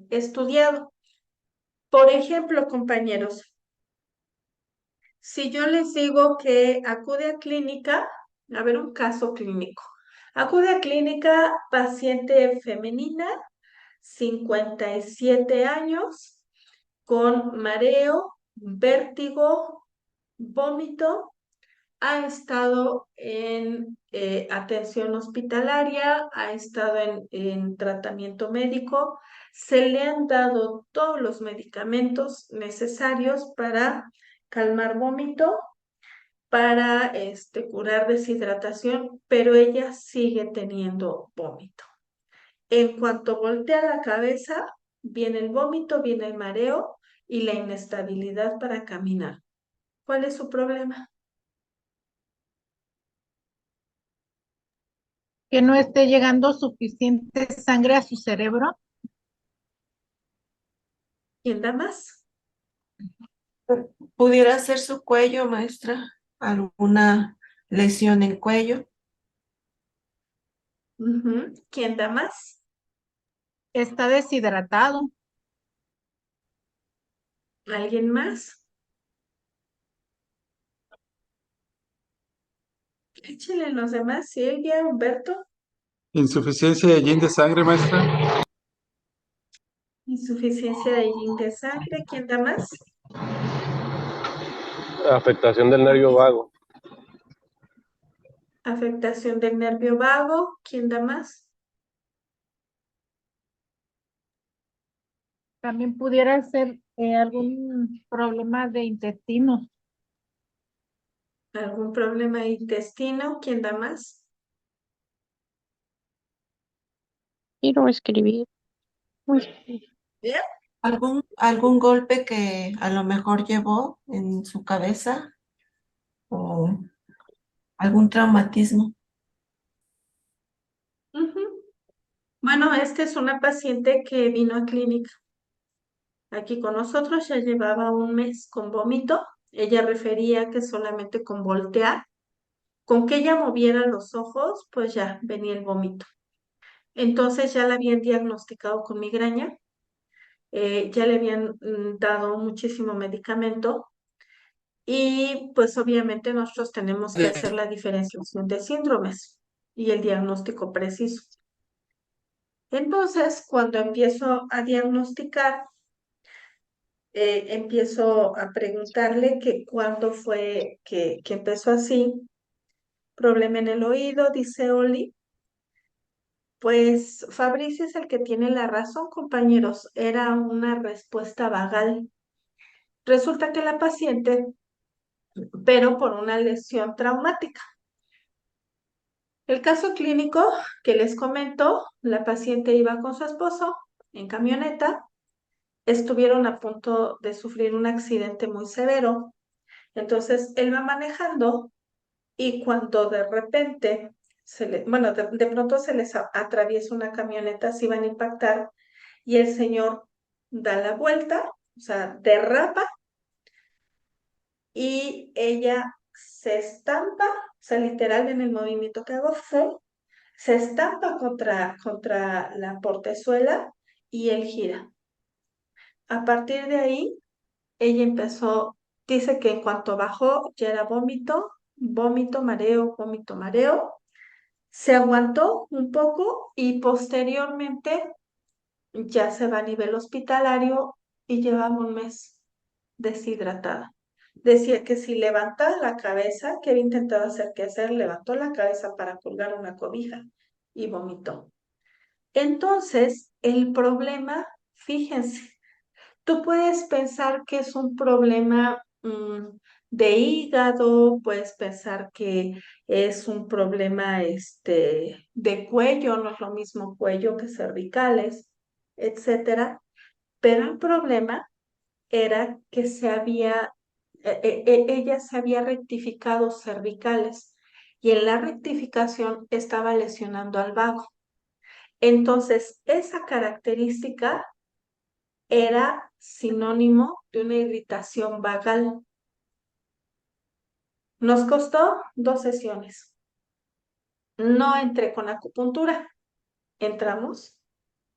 estudiado. Por ejemplo, compañeros, si yo les digo que acude a clínica, a ver un caso clínico. Acude a clínica paciente femenina, 57 años, con mareo, vértigo, vómito, ha estado en atención hospitalaria, ha estado en tratamiento médico, se le han dado todos los medicamentos necesarios para calmar vómito, para curar deshidratación, pero ella sigue teniendo vómito. En cuanto voltea la cabeza, viene el vómito, viene el mareo y la inestabilidad para caminar. ¿Cuál es su problema? Que no esté llegando suficiente sangre a su cerebro. ¿Quién da más? ¿Pudiera ser su cuello, maestra? ¿Alguna lesión en cuello? ¿Quién da más? Está deshidratado. ¿Alguien más? Échale los demás, Silvia, Humberto. Insuficiencia de yin de sangre, maestra. Insuficiencia de yin de sangre. ¿Quién da más? Afectación del nervio vago. Afectación del nervio vago. ¿Quién da más? También pudiera ser algún problema de intestino. ¿Algún problema de intestino? ¿Quién da más? Quiero escribir. ¿Bien? ¿Algún golpe que a lo mejor llevó en su cabeza o algún traumatismo? Bueno, esta es una paciente que vino a clínica aquí con nosotros, ya llevaba un mes con vómito. Ella refería que solamente con voltear, con que ella moviera los ojos, pues ya venía el vómito. Entonces ya la habían diagnosticado con migraña, ya le habían dado muchísimo medicamento y pues obviamente nosotros tenemos que hacer la diferenciación de síndromes y el diagnóstico preciso. Entonces, cuando empiezo a diagnosticar, empiezo a preguntarle que cuándo fue que empezó así, problema en el oído, dice Oli. Pues Fabricio es el que tiene la razón, compañeros. Era una respuesta vagal. Resulta que la paciente, pero por una lesión traumática. El caso clínico que les comento, la paciente iba con su esposo en camioneta, estuvieron a punto de sufrir un accidente muy severo. Entonces él va manejando y cuando de repente, de pronto se les atraviesa una camioneta, se iban a impactar y el señor da la vuelta, o sea, derrapa y ella se estampa, o sea, literal en el movimiento que hago fue, se estampa contra la portezuela y él gira. A partir de ahí, ella empezó, dice que en cuanto bajó ya era vómito, vómito, mareo, vómito, mareo. Se aguantó un poco y posteriormente ya se va a nivel hospitalario y llevaba un mes deshidratada. Decía que si levantaba la cabeza, que había intentado hacer qué hacer, levantó la cabeza para colgar una cobija y vomitó. Entonces, el problema, fíjense, tú puedes pensar que es un problema de hígado, puedes pensar que es un problema de cuello, no es lo mismo cuello que cervicales, etcétera, pero el problema era que se había ella se había rectificado cervicales y en la rectificación estaba lesionando al vago. Entonces, esa característica era sinónimo de una irritación vagal. Nos costó 2 sesiones. No entré con acupuntura, entramos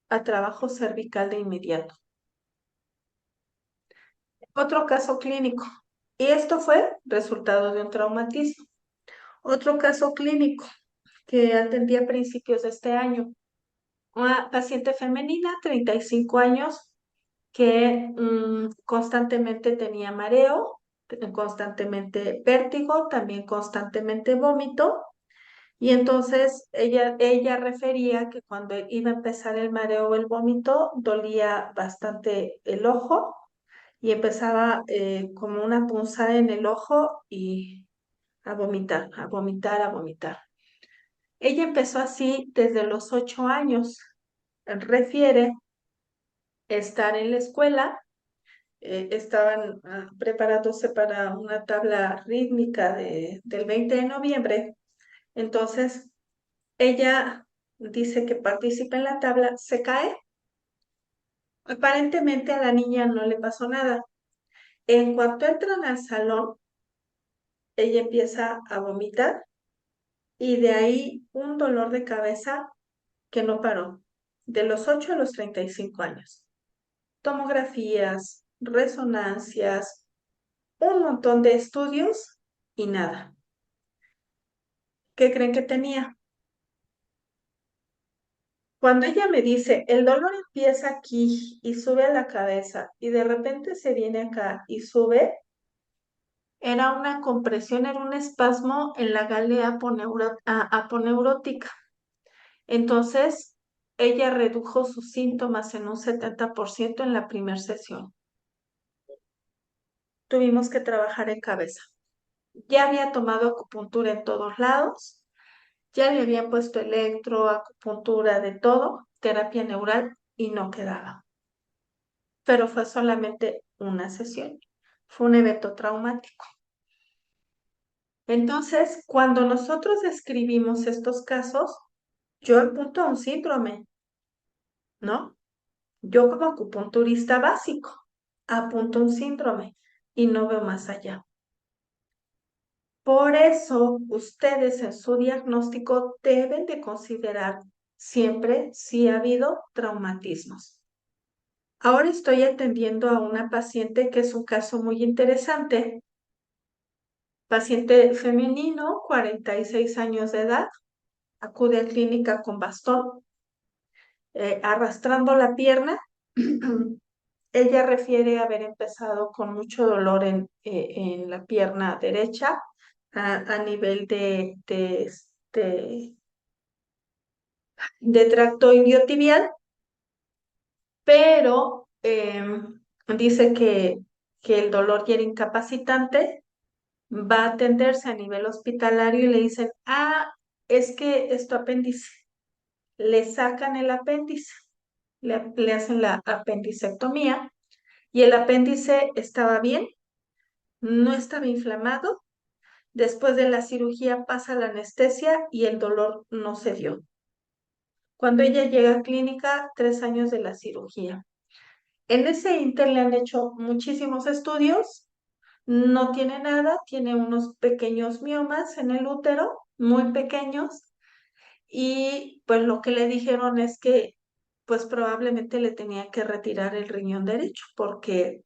a trabajo cervical de inmediato. Otro caso clínico, y esto fue resultado de un traumatismo. Otro caso clínico que atendí a principios de este año. Una paciente femenina, 35 años, que constantemente tenía mareo, constantemente vértigo, también constantemente vómito. Y entonces ella refería que cuando iba a empezar el mareo o el vómito, dolía bastante el ojo y empezaba como una punzada en el ojo y a vomitar, a vomitar, a vomitar. Ella empezó así desde los 8 años. Refiere estar en la escuela, estaban preparándose para una tabla rítmica del 20 de noviembre. Entonces, ella dice que participa en la tabla, se cae. Aparentemente a la niña no le pasó nada. En cuanto entran al salón, ella empieza a vomitar y de ahí un dolor de cabeza que no paró, de los 8 a los 35 años. Tomografías, resonancias, un montón de estudios y nada. ¿Qué creen que tenía? Cuando ella me dice, el dolor empieza aquí y sube a la cabeza y de repente se viene acá y sube, era una compresión, era un espasmo en la galea aponeurótica. Entonces, ella redujo sus síntomas en un 70% en la primera sesión. Tuvimos que trabajar en cabeza. Ya había tomado acupuntura en todos lados, ya le habían puesto electro, acupuntura, de todo, terapia neural y no quedaba. Pero fue solamente una sesión. Fue un evento traumático. Entonces, cuando nosotros describimos estos casos, yo apunto a un síndrome, ¿no? Yo como acupunturista básico apunto a un síndrome y no veo más allá. Por eso, ustedes en su diagnóstico deben de considerar siempre si ha habido traumatismos. Ahora estoy atendiendo a una paciente que es un caso muy interesante. Paciente femenino, 46 años de edad, acude a clínica con bastón, arrastrando la pierna. Ella refiere haber empezado con mucho dolor en la pierna derecha a nivel de tracto iliotibial, pero dice que el dolor ya era incapacitante, va a atenderse a nivel hospitalario y le dicen, es que es tu apéndice. Le sacan el apéndice, le hacen la apendicectomía y el apéndice estaba bien, no estaba inflamado. Después de la cirugía pasa la anestesia y el dolor no se dio. Cuando ella llega a clínica, 3 años de la cirugía. En ese inter le han hecho muchísimos estudios, no tiene nada, tiene unos pequeños miomas en el útero, muy pequeños, y pues lo que le dijeron es que pues probablemente le tenía que retirar el riñón derecho, porque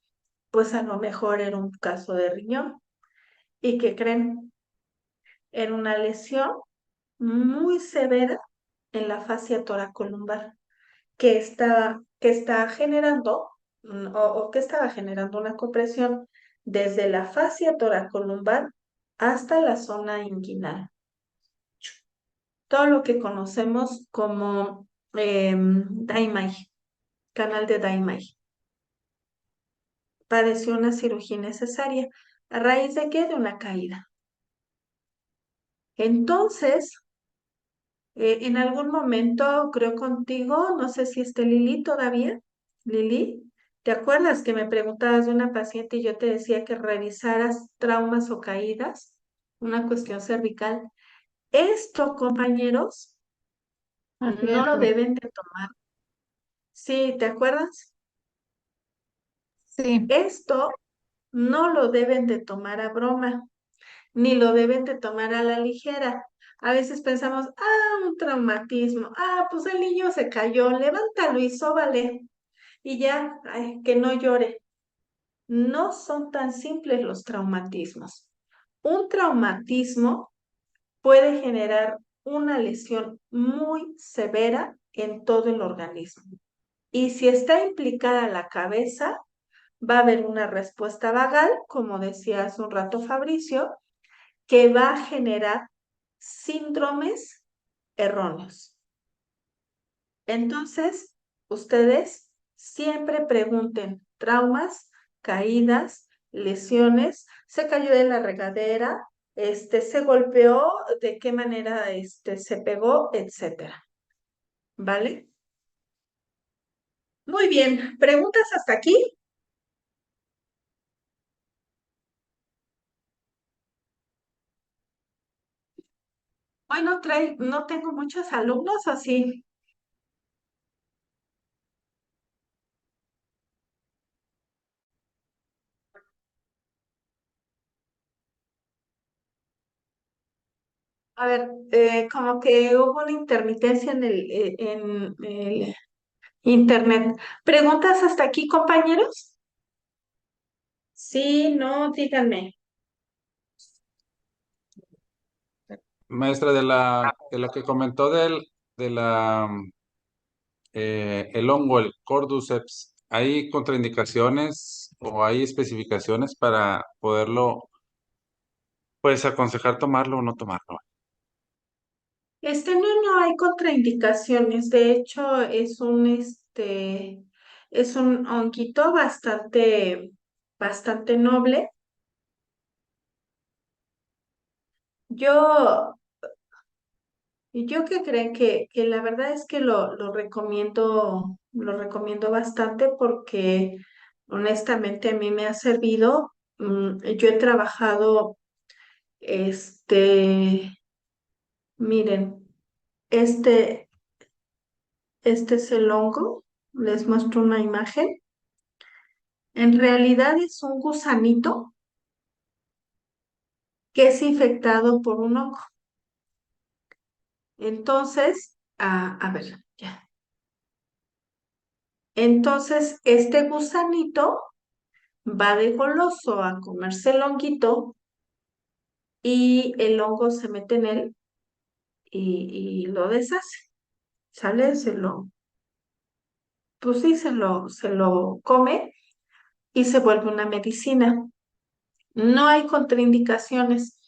pues a lo mejor era un caso de riñón. ¿Y qué creen? Era una lesión muy severa en la fascia toracolumbar que está generando o que estaba generando una compresión desde la fascia toracolumbar hasta la zona inguinal. Todo lo que conocemos como Daimae, canal de Daimae. Padeció una cirugía necesaria. ¿A raíz de qué? De una caída. Entonces, en algún momento, creo contigo, no sé si esté Lili todavía, Lili, ¿Te acuerdas que me preguntabas de una paciente y yo te decía que revisaras traumas o caídas? Una cuestión cervical. Esto, compañeros, Así no es, lo deben de tomar. Sí, ¿te acuerdas? sí, Esto no lo deben de tomar a broma, ni lo deben de tomar a la ligera. A veces pensamos, un traumatismo, pues el niño se cayó, levántalo y sóbale, y ya, ay, que no llore. No son tan simples los traumatismos. Un traumatismo puede generar una lesión muy severa en todo el organismo. Y si está implicada la cabeza, va a haber una respuesta vagal, como decía hace un rato Fabricio, que va a generar síndromes erróneos. Entonces, ustedes siempre pregunten traumas, caídas, lesiones, se cayó de la regadera, se golpeó, de qué manera se pegó, etcétera. ¿Vale? Muy bien, ¿preguntas hasta aquí? Hoy no tengo muchos alumnos así. A ver, como que hubo una intermitencia en el internet. ¿Preguntas hasta aquí, compañeros? Sí, no, díganme. Maestra, de lo que comentó de la, el hongo, el Cordyceps, ¿hay contraindicaciones o hay especificaciones para poderlo, pues, aconsejar tomarlo o no tomarlo? No hay contraindicaciones. De hecho, es un honguito bastante noble. Yo, yo que creen que la verdad es que lo recomiendo bastante porque honestamente a mí me ha servido. Yo he trabajado, miren, este, este es el hongo. Les muestro una imagen. En realidad es un gusanito que es infectado por un hongo. Entonces, a ver, ya. Entonces, este gusanito va de goloso a comerse el honguito y el hongo se mete en él y lo deshace. ¿Sale? Pues sí, se lo come y se vuelve una medicina. No hay contraindicaciones.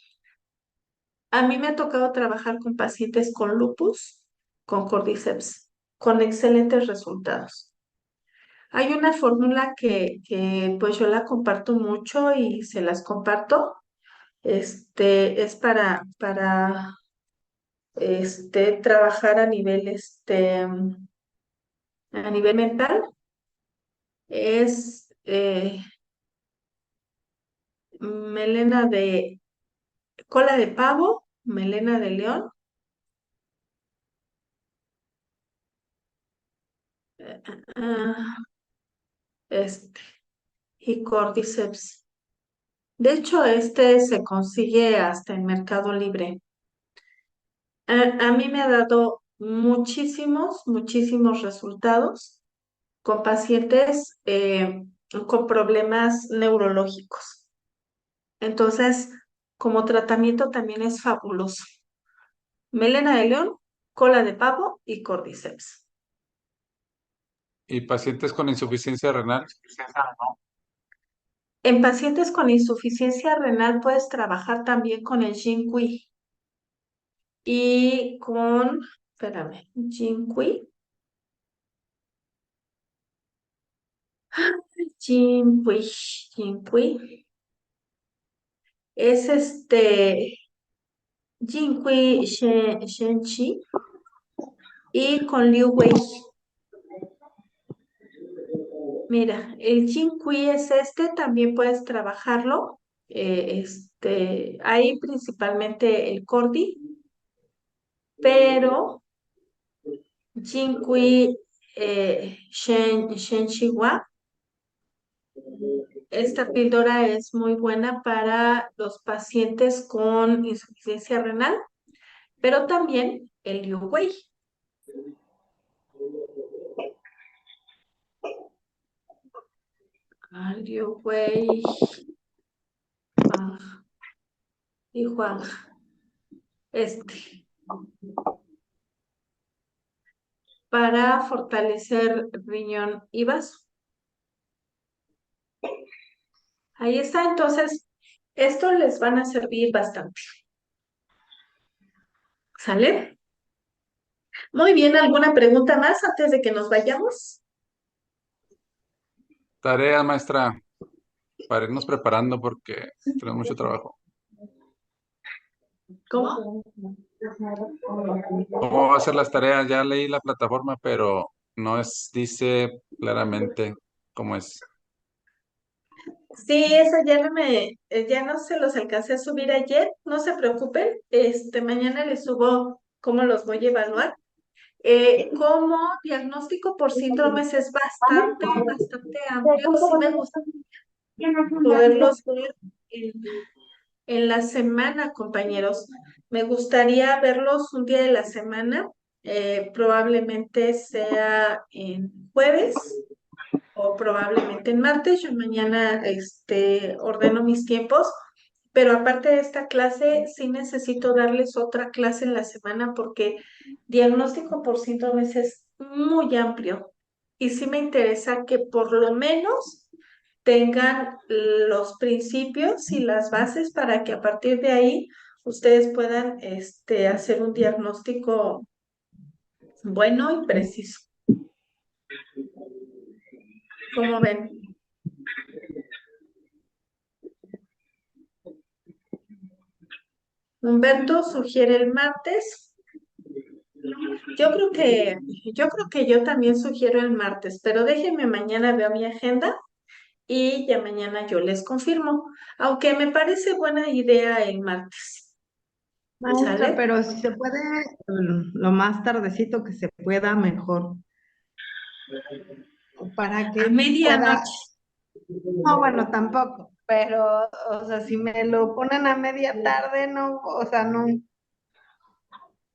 A mí me ha tocado trabajar con pacientes con lupus, con cordyceps, con excelentes resultados. Hay una fórmula que pues yo la comparto mucho y se las comparto. Es para trabajar a nivel mental. Es melena de cola de pavo, melena de león, ah, este, y cordyceps. De hecho, este se consigue hasta en Mercado Libre. A mí me ha dado muchísimos resultados con pacientes con problemas neurológicos. Entonces, como tratamiento también es fabuloso. Melena de león, cola de pavo y cordyceps. ¿Y pacientes con insuficiencia renal? En pacientes con insuficiencia renal puedes trabajar también con el Jinqui y con, espérame, Jinqui, Jinqui, Jinqui. Es Jinqui Shenchi y con Liu Wei. Mira, el Qi es este, también puedes trabajarlo. Hay principalmente el Cordi, pero Qi Shen Shihua, esta píldora es muy buena para los pacientes con insuficiencia renal, pero también el Liu Wei. Liu Wei y Juan, para fortalecer riñón y vaso. Ahí está, entonces, esto les van a servir bastante. ¿Sale? Muy bien, ¿alguna pregunta más antes de que nos vayamos? Tarea, maestra, para irnos preparando porque tenemos mucho trabajo. ¿Cómo? ¿Cómo va a ser las tareas? Ya leí la plataforma, pero no dice claramente cómo es. Sí, eso ya no se los alcancé a subir ayer, no se preocupen, mañana les subo cómo los voy a evaluar. Como diagnóstico por síndromes es bastante amplio, sí me gusta poderlos ver en la semana, compañeros. Me gustaría verlos un día de la semana, probablemente sea en jueves o probablemente en martes. Yo mañana ordeno mis tiempos, pero aparte de esta clase, sí necesito darles otra clase en la semana porque diagnóstico por síndromes es muy amplio y sí me interesa que por lo menos tengan los principios y las bases para que a partir de ahí ustedes puedan hacer un diagnóstico bueno y preciso. ¿Cómo ven? Humberto sugiere el martes. Yo creo que yo también sugiero el martes, pero déjenme mañana veo mi agenda y ya mañana yo les confirmo, aunque me parece buena idea el martes. Maestra, ¿Sale? pero si se puede, lo más tardecito que se pueda, mejor. Para que A medianoche. No, bueno, tampoco, pero, o sea, si me lo ponen a media tarde, no, o sea, no,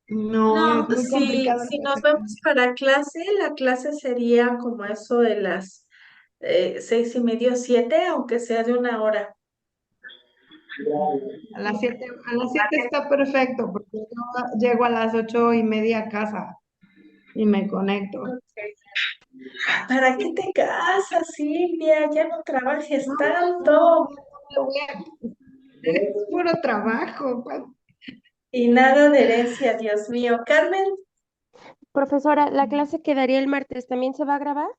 no, es No, muy si, complicado. si nos vemos para clase, la clase sería como eso de las 6:30 o 7, aunque sea de 1 hora. A las 7 está perfecto, porque yo llego a las 8:30 a casa y me conecto. ¿Para qué te casas, Silvia? Ya no trabajes No, tanto. es puro trabajo, pues. Y nada de herencia, Dios mío. Carmen, Profesora, ¿la clase que daría el martes también se va a grabar?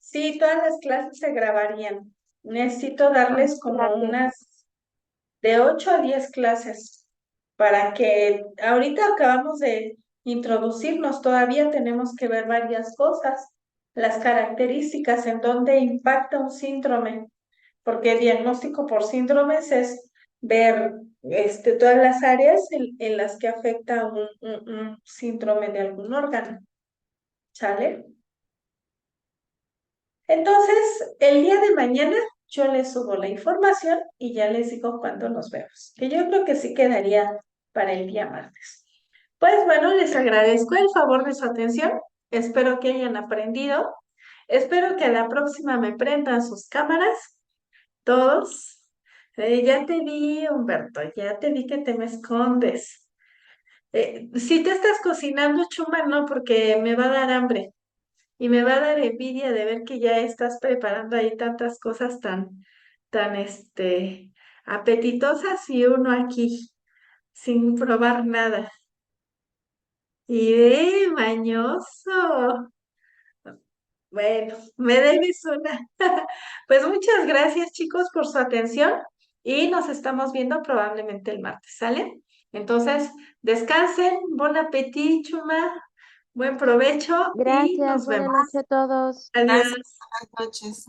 sí, todas las clases se grabarían. Necesito darles como Gracias. unas de 8 a 10 clases para que ahorita acabamos de introducirnos, todavía tenemos que ver varias cosas, las características en donde impacta un síndrome, porque el diagnóstico por síndromes es ver todas las áreas en las que afecta un síndrome de algún órgano. ¿Sale? Entonces, el día de mañana yo les subo la información y ya les digo cuándo nos vemos, que yo creo que sí quedaría para el día martes. Pues bueno, les agradezco el favor de su atención. Espero que hayan aprendido. Espero que a la próxima me prendan sus cámaras, todos. Ya te vi, Humberto, ya te vi que te me escondes. Si te estás cocinando, Chuma, no, porque me va a dar hambre. Y me va a dar envidia de ver que ya estás preparando ahí tantas cosas tan apetitosas y uno aquí sin probar nada. Y mañoso. Bueno, me debes una. Pues muchas gracias, chicos, por su atención y nos estamos viendo probablemente el martes, ¿sale? Entonces, descansen, bon appetit, Chuma. Buen provecho y Gracias, nos buenas vemos. noches a todos. Adiós. Gracias, buenas noches.